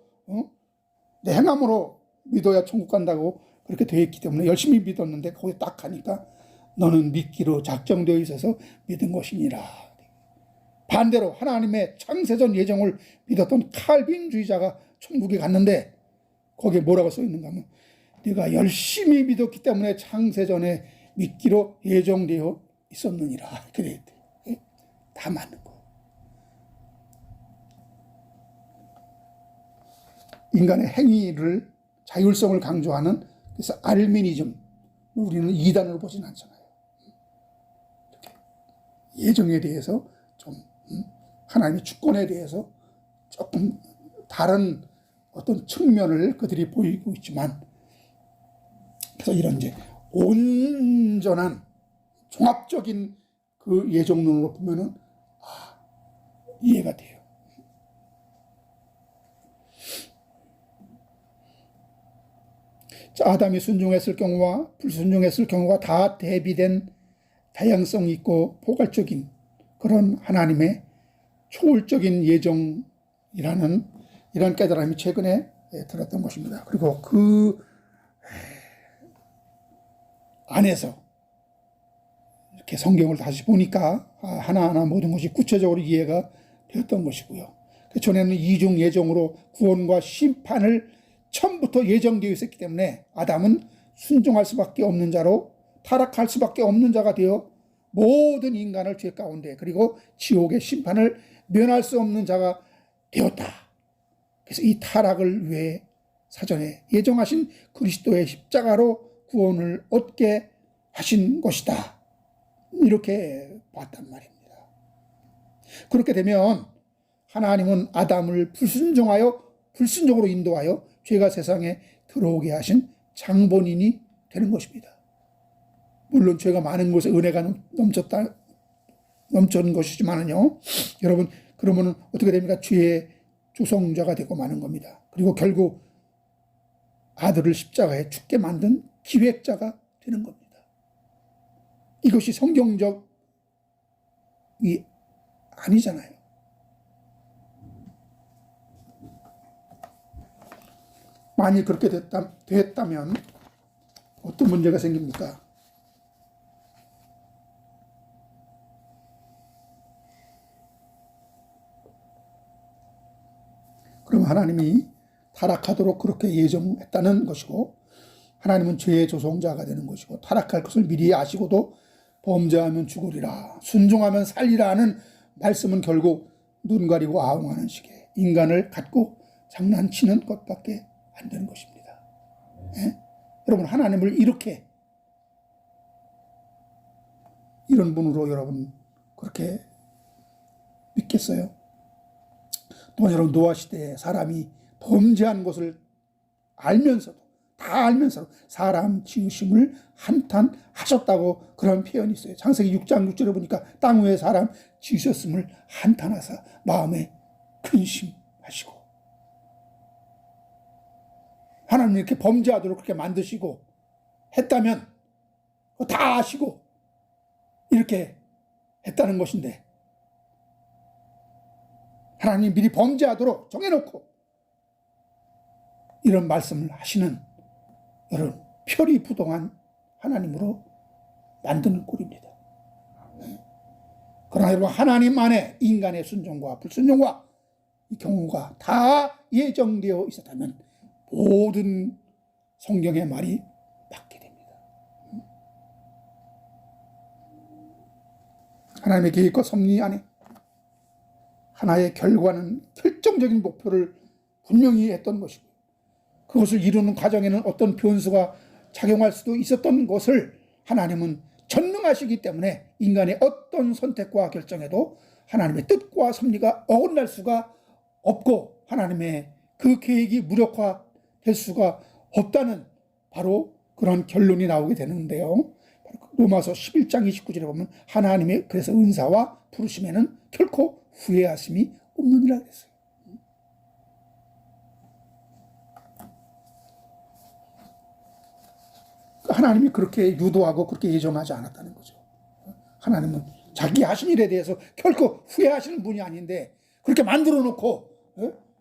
내 행함으로 믿어야 천국 간다고 그렇게 되어 있기 때문에 열심히 믿었는데 거기 딱 가니까 너는 믿기로 작정되어 있어서 믿은 것이니라. 반대로 하나님의 창세전 예정을 믿었던 칼빈주의자가 천국에 갔는데 거기에 뭐라고 써 있는가 하면 네가 열심히 믿었기 때문에 창세전에 믿기로 예정되어 있었느니라. 그래, 다 맞는 거. 인간의 행위를 자율성을 강조하는, 그래서 알미니즘, 우리는 이단으로 보진 않잖아요. 예정에 대해서 좀 하나님의 주권에 대해서 조금 다른 어떤 측면을 그들이 보이고 있지만, 그래서 이런 이제 온전한 종합적인 그 예정론으로 보면은 이해가 돼요. 자, 아담이 순종했을 경우와 불순종했을 경우가 다 대비된 다양성 있고 포괄적인 그런 하나님의 초월적인 예정이라는 이런 깨달음이 최근에 들었던 것입니다. 그리고 그 안에서 이렇게 성경을 다시 보니까 하나하나 모든 것이 구체적으로 이해가 되었던 것이고요. 전에는 이중 예정으로 구원과 심판을 처음부터 예정되어 있었기 때문에 아담은 순종할 수밖에 없는 자로 타락할 수밖에 없는 자가 되어 모든 인간을 죄 가운데 그리고 지옥의 심판을 면할 수 없는 자가 되었다. 그래서 이 타락을 위해 사전에 예정하신 그리스도의 십자가로 구원을 얻게 하신 것이다. 이렇게 봤단 말입니다. 그렇게 되면 하나님은 아담을 불순종으로 인도하여 죄가 세상에 들어오게 하신 장본인이 되는 것입니다. 물론 죄가 많은 곳에 은혜가 넘쳤던 것이지만은요, 여러분, 그러면 어떻게 됩니까? 죄의 조성자가 되고 마는 겁니다. 그리고 결국 아들을 십자가에 죽게 만든 기획자가 되는 겁니다. 이것이 성경적이 아니잖아요. 만일 그렇게 됐다면 어떤 문제가 생깁니까? 그럼 하나님이 타락하도록 그렇게 예정했다는 것이고, 하나님은 죄의 조성자가 되는 것이고, 타락할 것을 미리 아시고도 범죄하면 죽으리라, 순종하면 살리라 하는 말씀은 결국 눈 가리고 아웅하는 식의 인간을 갖고 장난치는 것밖에 안 되는 것입니다. 예? 여러분, 하나님을 이렇게, 이런 분으로 여러분 그렇게 믿겠어요? 또 여러분, 노아 시대에 사람이 범죄한 것을 다 알면서도 사람 지으심을 한탄하셨다고 그런 표현이 있어요. 창세기 6장 6절에 보니까 땅 위에 사람 지으셨음을 한탄하사 마음에 근심하시고, 하나님 이렇게 범죄하도록 그렇게 만드시고 했다면 다 아시고 이렇게 했다는 것인데, 하나님 미리 범죄하도록 정해놓고 이런 말씀을 하시는 여러분, 표리부동한 하나님으로 만드는 꼴입니다. 그러나 여러분, 하나님 안에 인간의 순종과 불순종과 이 경우가 다 예정되어 있었다면 모든 성경의 말이 맞게 됩니다. 하나님의 계획과 섭리 안에 하나의 결과는 결정적인 목표를 분명히 했던 것이고, 그것을 이루는 과정에는 어떤 변수가 작용할 수도 있었던 것을 하나님은 전능하시기 때문에 인간의 어떤 선택과 결정에도 하나님의 뜻과 섭리가 어긋날 수가 없고 하나님의 그 계획이 무력화될 수가 없다는 바로 그런 결론이 나오게 되는데요. 로마서 11장 29절에 보면 하나님의 그래서 은사와 부르심에는 결코 후회하심이 없느니라 그랬어요. 하나님이 그렇게 유도하고 그렇게 예정하지 않았다는 거죠. 하나님은 자기 하신 일에 대해서 결코 후회하시는 분이 아닌데 그렇게 만들어 놓고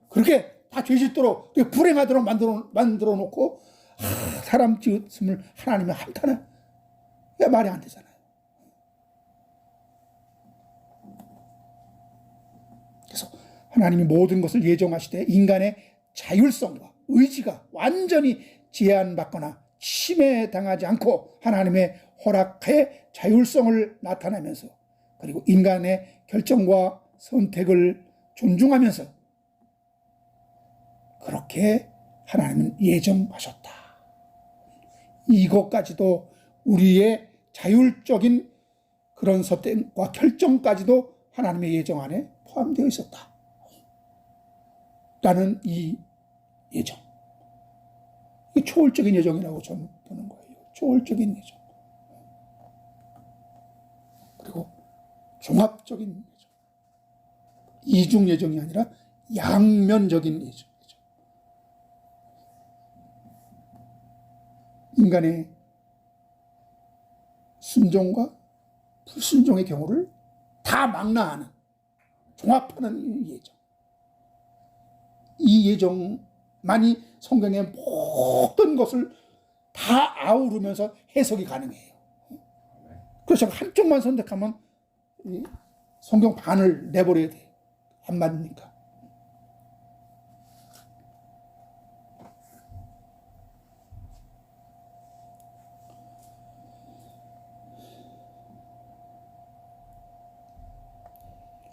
그렇게 다 죄짓도록 불행하도록 만들어 놓고 사람 지었음을 하나님이 한탄을 말이 안 되잖아요. 그래서 하나님이 모든 것을 예정하시되 인간의 자율성과 의지가 완전히 제한받거나 침해당하지 않고 하나님의 허락의 자율성을 나타내면서 그리고 인간의 결정과 선택을 존중하면서 그렇게 하나님은 예정하셨다. 이것까지도 우리의 자율적인 그런 선택과 결정까지도 하나님의 예정 안에 포함되어 있었다. 라는 이 예정. 이 초월적인 예정이라고 저는 보는 거예요. 초월적인 예정. 그리고 종합적인 예정. 이중 예정이 아니라 양면적인 예정. 인간의 순종과 불순종의 경우를 다 망라하는 종합하는 예정. 이 예정만이 성경의 모든 것을 다 아우르면서 해석이 가능해요. 그래서 한쪽만 선택하면 성경 반을 내버려야 돼요. 안 맞으니까.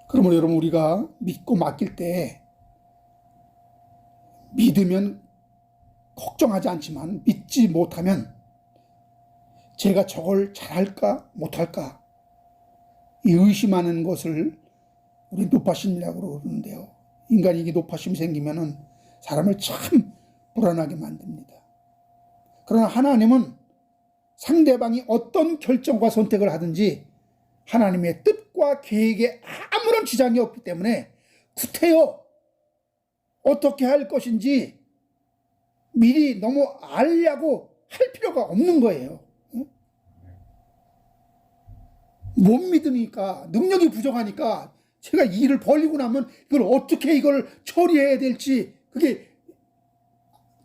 그러면 여러분 우리가 믿고 맡길 때 믿으면 걱정하지 않지만 믿지 못하면 제가 저걸 잘할까 못할까 이 의심하는 것을 우리 노파심이라고 그러는데요. 인간이 이게 노파심이 생기면은 사람을 참 불안하게 만듭니다. 그러나 하나님은 상대방이 어떤 결정과 선택을 하든지 하나님의 뜻과 계획에 아무런 지장이 없기 때문에 구태여 어떻게 할 것인지 미리 너무 알려고 할 필요가 없는 거예요. 못 믿으니까 능력이 부족하니까 제가 이 일을 벌리고 나면 이걸 처리해야 될지 그게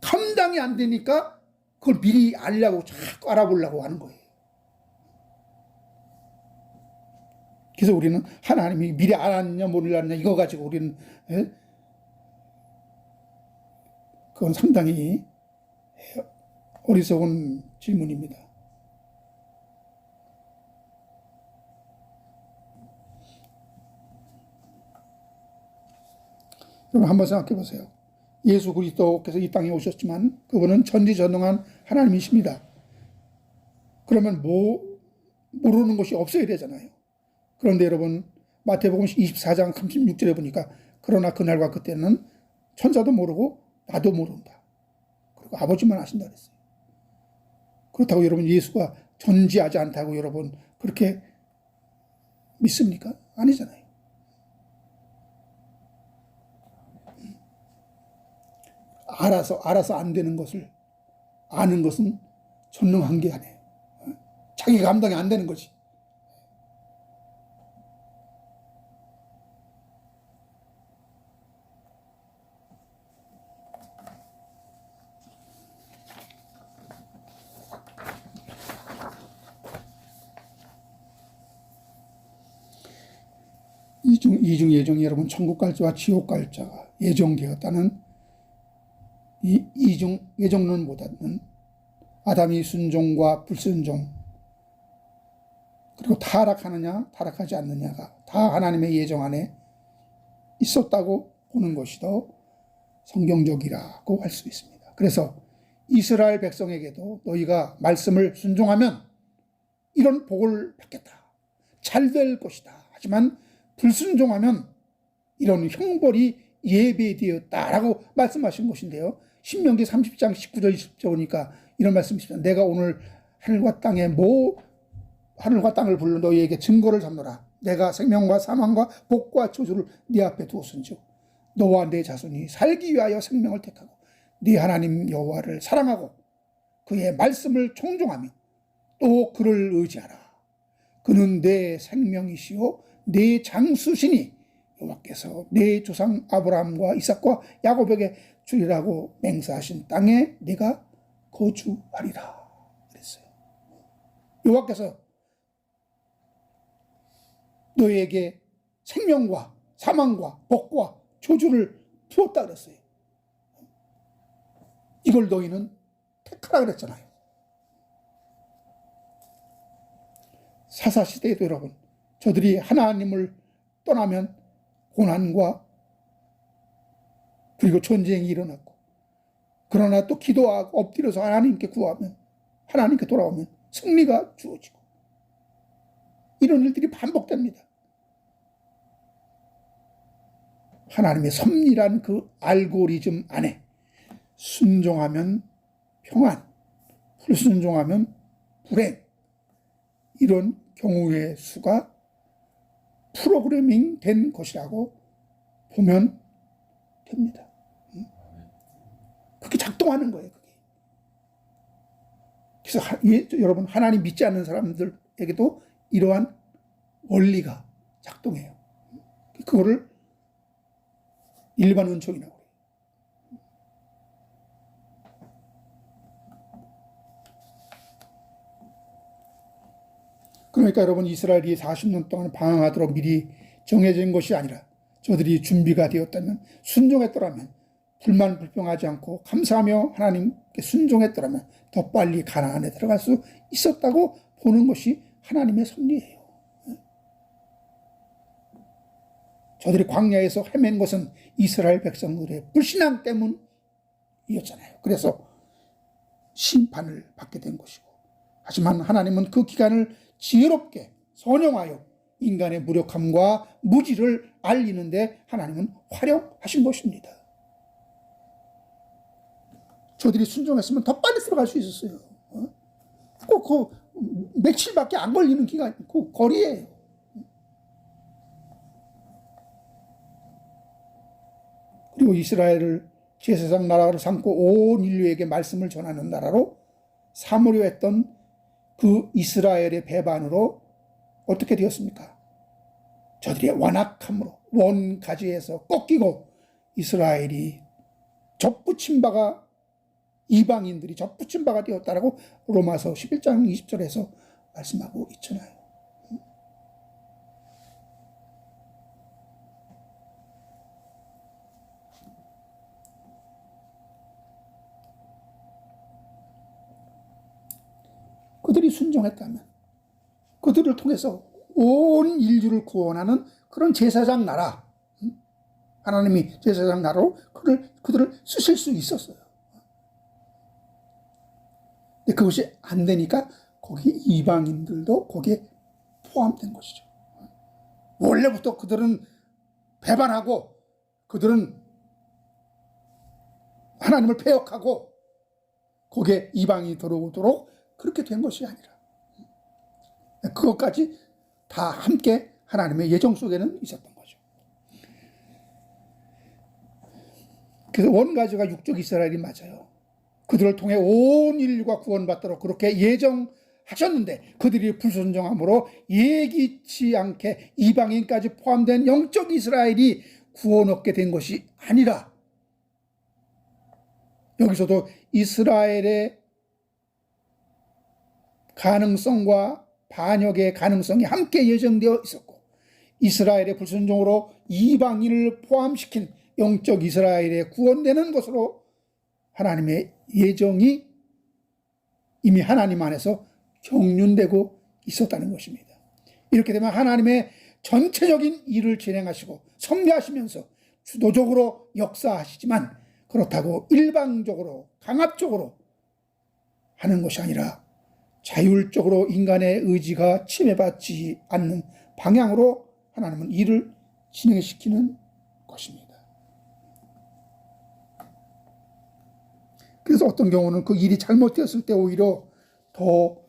감당이 안 되니까 그걸 미리 알려고 자꾸 알아보려고 하는 거예요. 그래서 우리는 하나님이 미리 알았냐 몰랐냐 이거 가지고 우리는 그건 상당히 어리석은 질문입니다. 여러분 한번 생각해 보세요. 예수 그리스도께서 이 땅에 오셨지만 그분은 전지전능한 하나님이십니다. 그러면 모르는 것이 없어야 되잖아요. 그런데 여러분 마태복음 24장 36절에 보니까 그러나 그날과 그때는 천사도 모르고 나도 모른다. 그리고 아버지만 아신다 그랬어요. 그렇다고 여러분 예수가 존재하지 않다고 여러분 그렇게 믿습니까? 아니잖아요. 알아서 안 되는 것을 아는 것은 전능한 게 아니에요. 자기가 감당이 안 되는 거지. 이중 예정이 여러분 천국 갈자와 지옥 갈자가 예정되었다는 이 이중 예정론보다는 아담이 순종과 불순종 그리고 타락하느냐 타락하지 않느냐가 다 하나님의 예정 안에 있었다고 보는 것이 더 성경적이라고 할 수 있습니다. 그래서 이스라엘 백성에게도 너희가 말씀을 순종하면 이런 복을 받겠다. 잘 될 것이다. 하지만 불순종하면 이런 형벌이 예배되었다라고 말씀하신 것인데요. 신명기 30장 19절 20절 보니까 이런 말씀이 있습니다. 내가 오늘 하늘과 땅을 불러 너희에게 증거를 삼노라. 내가 생명과 사망과 복과 저주를 네 앞에 두었은즉 너와 네 자손이 살기 위하여 생명을 택하고 네 하나님 여호와를 사랑하고 그의 말씀을 청종하며 또 그를 의지하라. 그는 내 생명이시요 내 장수시니 여호와께서 내 조상 아브라함과 이삭과 야곱에게 주리라고 맹세하신 땅에 네가 거주하리라 그랬어요. 여호와께서 너희에게 생명과 사망과 복과 저주를 두었다 그랬어요. 이걸 너희는 택하라 그랬잖아요. 사사시대에도 여러분, 저들이 하나님을 떠나면 고난과 그리고 전쟁이 일어났고, 그러나 또 기도하고 엎드려서 하나님께 구하면, 하나님께 돌아오면 승리가 주어지고, 이런 일들이 반복됩니다. 하나님의 섭리란 그 알고리즘 안에 순종하면 평안, 불순종하면 불행, 이런 경우의 수가 프로그래밍 된 것이라고 보면 됩니다. 그게 작동하는 거예요. 그게. 그래서 여러분, 하나님 믿지 않는 사람들에게도 이러한 원리가 작동해요. 그거를 일반 은총이라고 해요. 그러니까 여러분, 이스라엘이 40년 동안 방황하도록 미리 정해진 것이 아니라 저들이 준비가 되었다면, 순종했더라면, 불만 불평하지 않고 감사하며 하나님께 순종했더라면 더 빨리 가나안에 들어갈 수 있었다고 보는 것이 하나님의 섭리예요. 저들이 광야에서 헤맨 것은 이스라엘 백성들의 불신앙 때문이었잖아요. 그래서 심판을 받게 된 것이고, 하지만 하나님은 그 기간을 지혜롭게 선용하여 인간의 무력함과 무지를 알리는데 하나님은 활용하신 것입니다. 저들이 순종했으면 더 빨리 들어갈 수 있었어요. 꼭 며칠밖에 안 걸리는 기간, 그 거리예요. 그리고 이스라엘을 제사장 나라를 삼고 온 인류에게 말씀을 전하는 나라로 삼으려 했던 그 이스라엘의 배반으로 어떻게 되었습니까? 저들의 완악함으로 원가지에서 꺾이고 이스라엘이 접붙인 바가, 이방인들이 접붙인 바가 되었다라고 로마서 11장 20절에서 말씀하고 있잖아요. 그들이 순종했다면 그들을 통해서 온 인류를 구원하는 그런 제사장 나라, 하나님이 제사장 나라로 그들을 쓰실 수 있었어요. 근데 그것이 안 되니까 거기 이방인들도 거기에 포함된 것이죠. 원래부터 그들은 배반하고 그들은 하나님을 배역하고 거기에 이방인이 들어오도록 그렇게 된 것이 아니라 그것까지 다 함께 하나님의 예정 속에는 있었던 거죠. 그래서 원가지가 육적 이스라엘이 맞아요. 그들을 통해 온 인류가 구원받도록 그렇게 예정하셨는데 그들이 불순종함으로 예기치 않게 이방인까지 포함된 영적 이스라엘이 구원 얻게 된 것이 아니라 여기서도 이스라엘의 가능성과 반역의 가능성이 함께 예정되어 있었고 이스라엘의 불순종으로 이방인을 포함시킨 영적 이스라엘의 구원되는 것으로 하나님의 예정이 이미 하나님 안에서 경륜되고 있었다는 것입니다. 이렇게 되면 하나님의 전체적인 일을 진행하시고 섭리하시면서 주도적으로 역사하시지만 그렇다고 일방적으로 강압적으로 하는 것이 아니라 자율적으로 인간의 의지가 침해받지 않는 방향으로 하나님은 일을 진행시키는 것입니다. 그래서 어떤 경우는 그 일이 잘못되었을 때 오히려 더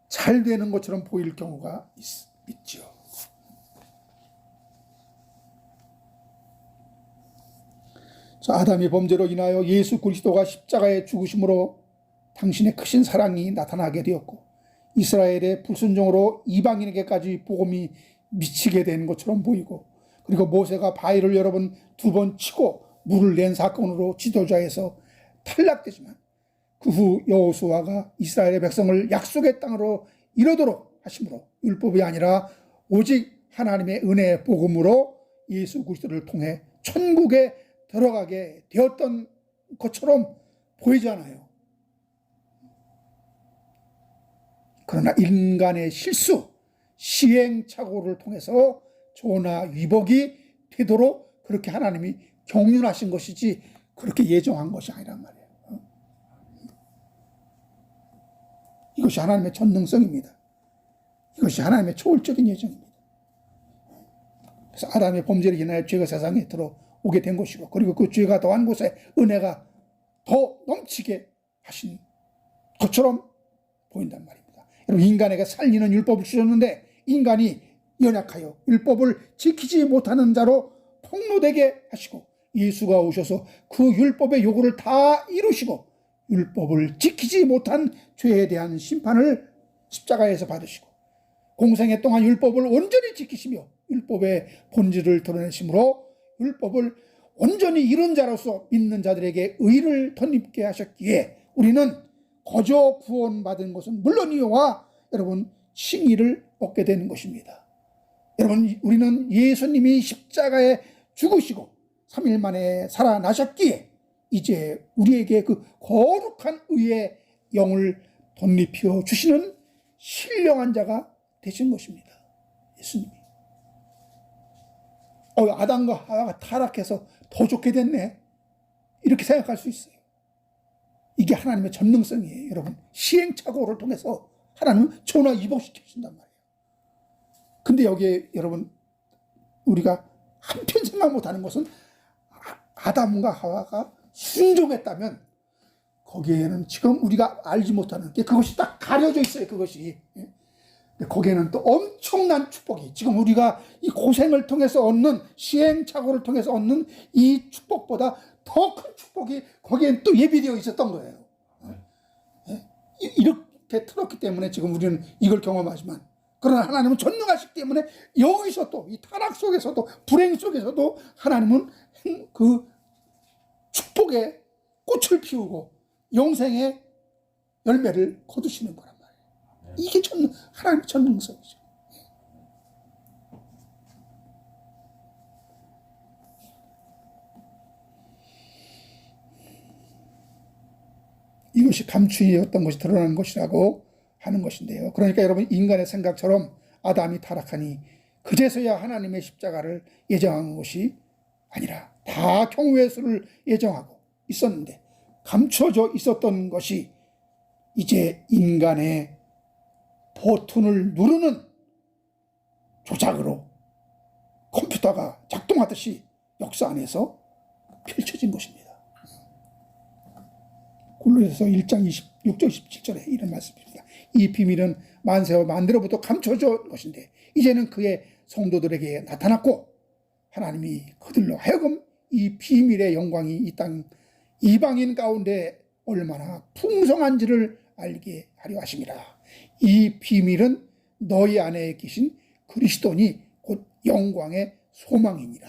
잘 되는 것처럼 보일 경우가 있죠. 자, 아담의 범죄로 인하여 예수 그리스도가 십자가에 죽으심으로 당신의 크신 사랑이 나타나게 되었고, 이스라엘의 불순종으로 이방인에게까지 복음이 미치게 된 것처럼 보이고, 그리고 모세가 바위를 여러 번 두 번 치고 물을 낸 사건으로 지도자에서 탈락되지만, 그 후 여호수아가 이스라엘의 백성을 약속의 땅으로 이르도록 하심으로 율법이 아니라 오직 하나님의 은혜의 복음으로 예수 그리스도를 통해 천국에 들어가게 되었던 것처럼 보이잖아요. 그러나 인간의 실수, 시행착오를 통해서 조나 위복이 되도록 그렇게 하나님이 경륜하신 것이지 그렇게 예정한 것이 아니란 말이에요. 이것이 하나님의 전능성입니다. 이것이 하나님의 초월적인 예정입니다. 그래서 아담의 범죄로 인하여 죄가 세상에 들어오게 된 것이고, 그리고 그 죄가 더한 곳에 은혜가 더 넘치게 하신 것처럼 보인단 말입니다. 여러분, 인간에게 살리는 율법을 주셨는데 인간이 연약하여 율법을 지키지 못하는 자로 폭로되게 하시고, 예수가 오셔서 그 율법의 요구를 다 이루시고 율법을 지키지 못한 죄에 대한 심판을 십자가에서 받으시고, 공생애 동안 율법을 온전히 지키시며 율법의 본질을 드러내심으로 율법을 온전히 이룬 자로서 믿는 자들에게 의를 덧입게 하셨기에 우리는 거저 구원받은 것은 물론이요와 여러분 칭의를 얻게 되는 것입니다. 여러분, 우리는 예수님이 십자가에 죽으시고 3일 만에 살아나셨기에 이제 우리에게 그 거룩한 의의 영을 덧입혀 주시는 신령한 자가 되신 것입니다. 예수님이. 아담과 하와가 타락해서 더 좋게 됐네, 이렇게 생각할 수 있어요. 이게 하나님의 전능성이에요. 여러분, 시행착오를 통해서 하나님은 전화 이복시켜준단 말이에요. 근데 여기에 여러분, 우리가 한편 생각 못하는 것은 아담과 하와가 순종했다면 거기에는 지금 우리가 알지 못하는 게 그것이 딱 가려져 있어요. 그것이. 거기에는 또 엄청난 축복이, 지금 우리가 이 고생을 통해서 얻는, 시행착오를 통해서 얻는 이 축복보다 더 큰 축복이 거기엔 또 예비되어 있었던 거예요. 이렇게 틀었기 때문에 지금 우리는 이걸 경험하지만, 그러나 하나님은 전능하시기 때문에 여기서 또 이 타락 속에서도 불행 속에서도 하나님은 그 축복의 꽃을 피우고 영생의 열매를 거두시는 거란 말이에요. 이게 하나님의 전능성이죠. 이것이 감추의 어떤 것이 드러나는 것이라고 하는 것인데요. 그러니까 여러분, 인간의 생각처럼 아담이 타락하니 그제서야 하나님의 십자가를 예정한 것이 아니라 다 경우의 수를 예정하고 있었는데, 감춰져 있었던 것이 이제 인간의 버튼을 누르는 조작으로 컴퓨터가 작동하듯이 역사 안에서 펼쳐진 것입니다. 골로새서 1장 26절 27절에 이런 말씀입니다. 이 비밀은 만세와 만대로부터 감춰진 것인데 이제는 그의 성도들에게 나타났고, 하나님이 그들로 하여금 이 비밀의 영광이 이 땅 이방인 가운데 얼마나 풍성한지를 알게 하려 하심이라. 이 비밀은 너희 안에 계신 그리스도니 곧 영광의 소망이니라.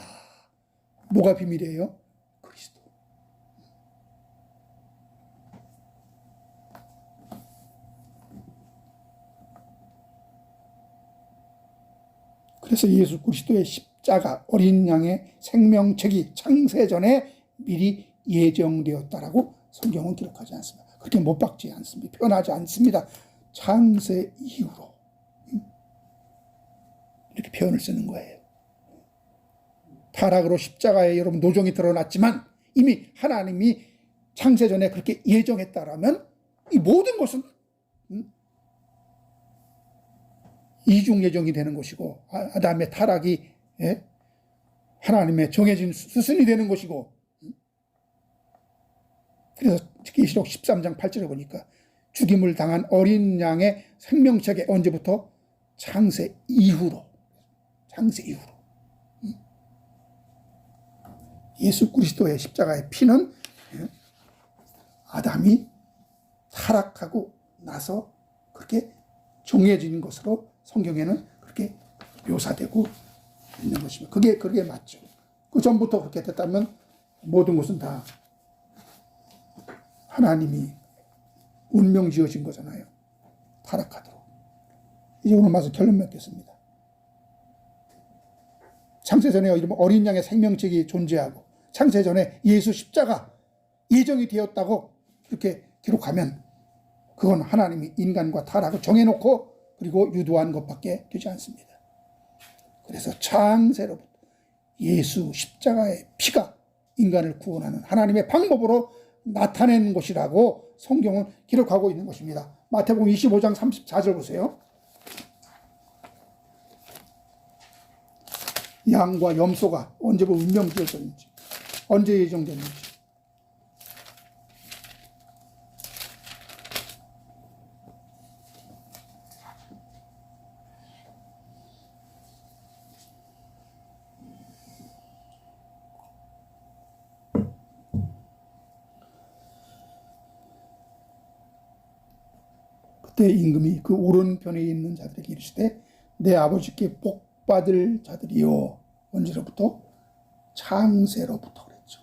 뭐가 비밀이에요? 그리스도. 그래서 예수 그리스도의 십자가, 어린 양의 생명책이 창세전에 미리 예정되었다라고 성경은 기록하지 않습니다. 그렇게 못 박지 않습니다. 표현하지 않습니다. 창세 이후로 이렇게 표현을 쓰는 거예요. 타락으로 십자가에 여러분 노정이 드러났지만 이미 하나님이 창세전에 그렇게 예정했다라면 이 모든 것은 이중 예정이 되는 것이고, 아담의 타락이 하나님의 정해진 수순이 되는 것이고, 그래서 계시록 13장 8절에 보니까 죽임을 당한 어린 양의 생명책에 언제부터? 창세 이후로. 예수 그리스도의 십자가의 피는 아담이 타락하고 나서 그렇게 정해진 것으로 성경에는 그렇게 묘사되고 있는 것입니다. 그게 맞죠. 그 전부터 그렇게 됐다면 모든 것은 다 하나님이 운명 지어진 거잖아요. 타락하도록. 이제 오늘 말씀 결론 맺겠습니다. 창세전에 이런 어린 양의 생명책이 존재하고 창세전에 예수 십자가 예정이 되었다고 그렇게 기록하면 그건 하나님이 인간과 타락을 정해놓고 그리고 유도한 것밖에 되지 않습니다. 그래서 창세로부터 예수 십자가의 피가 인간을 구원하는 하나님의 방법으로 나타낸 것이라고 성경은 기록하고 있는 것입니다. 마태복음 25장 34절 보세요. 양과 염소가 언제부터 운명 지어졌는지, 언제 예정됐는지. 그때 임금이 그 오른편에 있는 자들에게 이르시되 내 아버지께 복받을 자들이요. 언제로부터? 창세로부터 그랬죠.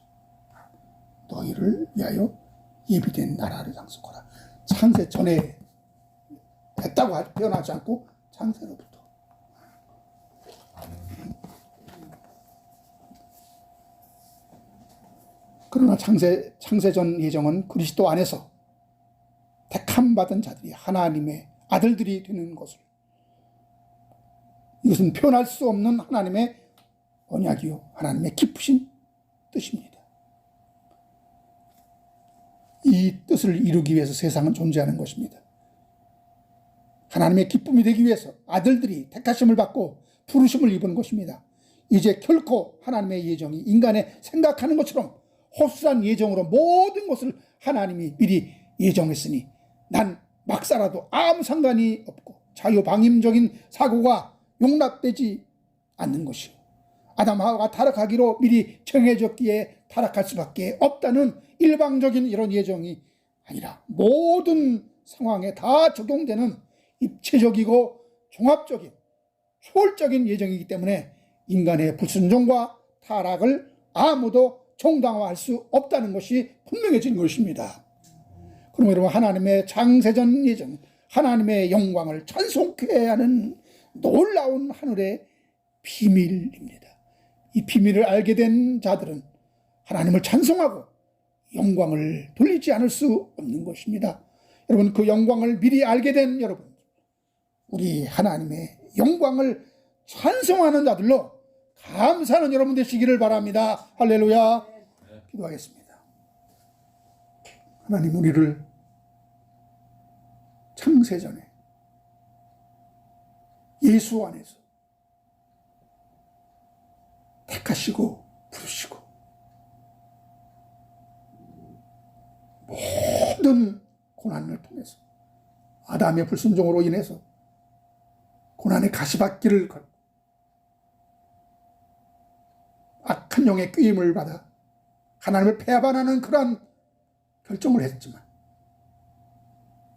너희를 위하여 예비된 나라를 상속하라. 창세 전에 됐다고 표현하지 않고 창세로부터. 그러나 창세전 예정은 그리스도 안에서 택함 받은 자들이 하나님의 아들들이 되는 것을, 이것은 표현할 수 없는 하나님의 언약이요 하나님의 깊으신 뜻입니다. 이 뜻을 이루기 위해서 세상은 존재하는 것입니다. 하나님의 기쁨이 되기 위해서 아들들이 택하심을 받고 부르심을 입은 것입니다. 이제 결코 하나님의 예정이 인간의 생각하는 것처럼 허술한 예정으로 모든 것을 하나님이 미리 예정했으니 난 막 살아도 아무 상관이 없고 자유방임적인 사고가 용납되지 않는 것이요 아담 하와가 타락하기로 미리 정해졌기에 타락할 수밖에 없다는 일방적인 이런 예정이 아니라 모든 상황에 다 적용되는 입체적이고 종합적인 초월적인 예정이기 때문에 인간의 불순종과 타락을 아무도 정당화할 수 없다는 것이 분명해진 것입니다. 그럼 여러분, 하나님의 창세전 예정, 하나님의 영광을 찬송케 하는 놀라운 하늘의 비밀입니다. 이 비밀을 알게 된 자들은 하나님을 찬송하고 영광을 돌리지 않을 수 없는 것입니다. 여러분, 그 영광을 미리 알게 된 여러분, 우리 하나님의 영광을 찬송하는 자들로 감사하는 여러분 되시기를 바랍니다. 할렐루야. 기도하겠습니다. 하나님, 우리를 창세전에 예수 안에서 택하시고 부르시고 모든 고난을 통해서 아담의 불순종으로 인해서 고난의 가시밭길을 걸고 악한 영의 꾀임을 받아 하나님을 배반하는 그러한 결정을 했지만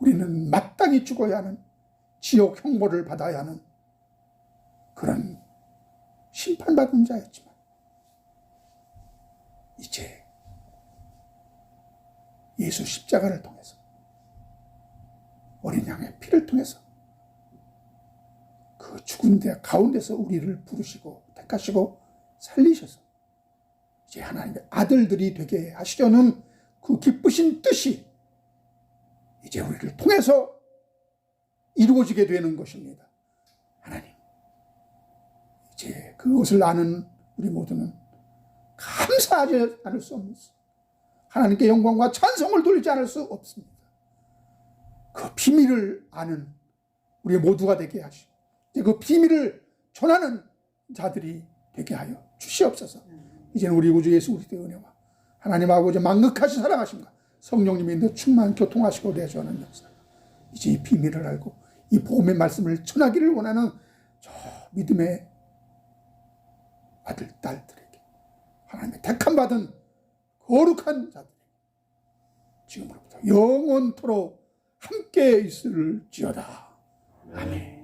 우리는 마땅히 죽어야 하는 지옥 형벌을 받아야 하는 그런 심판받은 자였지만 이제 예수 십자가를 통해서 어린 양의 피를 통해서 그 죽은 데 가운데서 우리를 부르시고 택하시고 살리셔서 이제 하나님의 아들들이 되게 하시려는 그 기쁘신 뜻이 이제 우리를 통해서 이루어지게 되는 것입니다. 하나님, 이제 그것을 아는 우리 모두는 감사하지 않을 수 없습니다. 하나님께 영광과 찬송을 돌리지 않을 수 없습니다. 그 비밀을 아는 우리 모두가 되게 하시고 그 비밀을 전하는 자들이 되게 하여 주시옵소서. 이제는 우리 구주 예수 그리스도의 은혜와 하나님 아버지 망극하신 사랑하심과 성령님이 너 충만 교통하시고 내주하는 역사, 이제 이 비밀을 알고 이 복음의 말씀을 전하기를 원하는 저 믿음의 아들 딸들에게, 하나님의 택함 받은 거룩한 자들에게 지금으로부터 영원토록 함께 있을지어다. 아멘.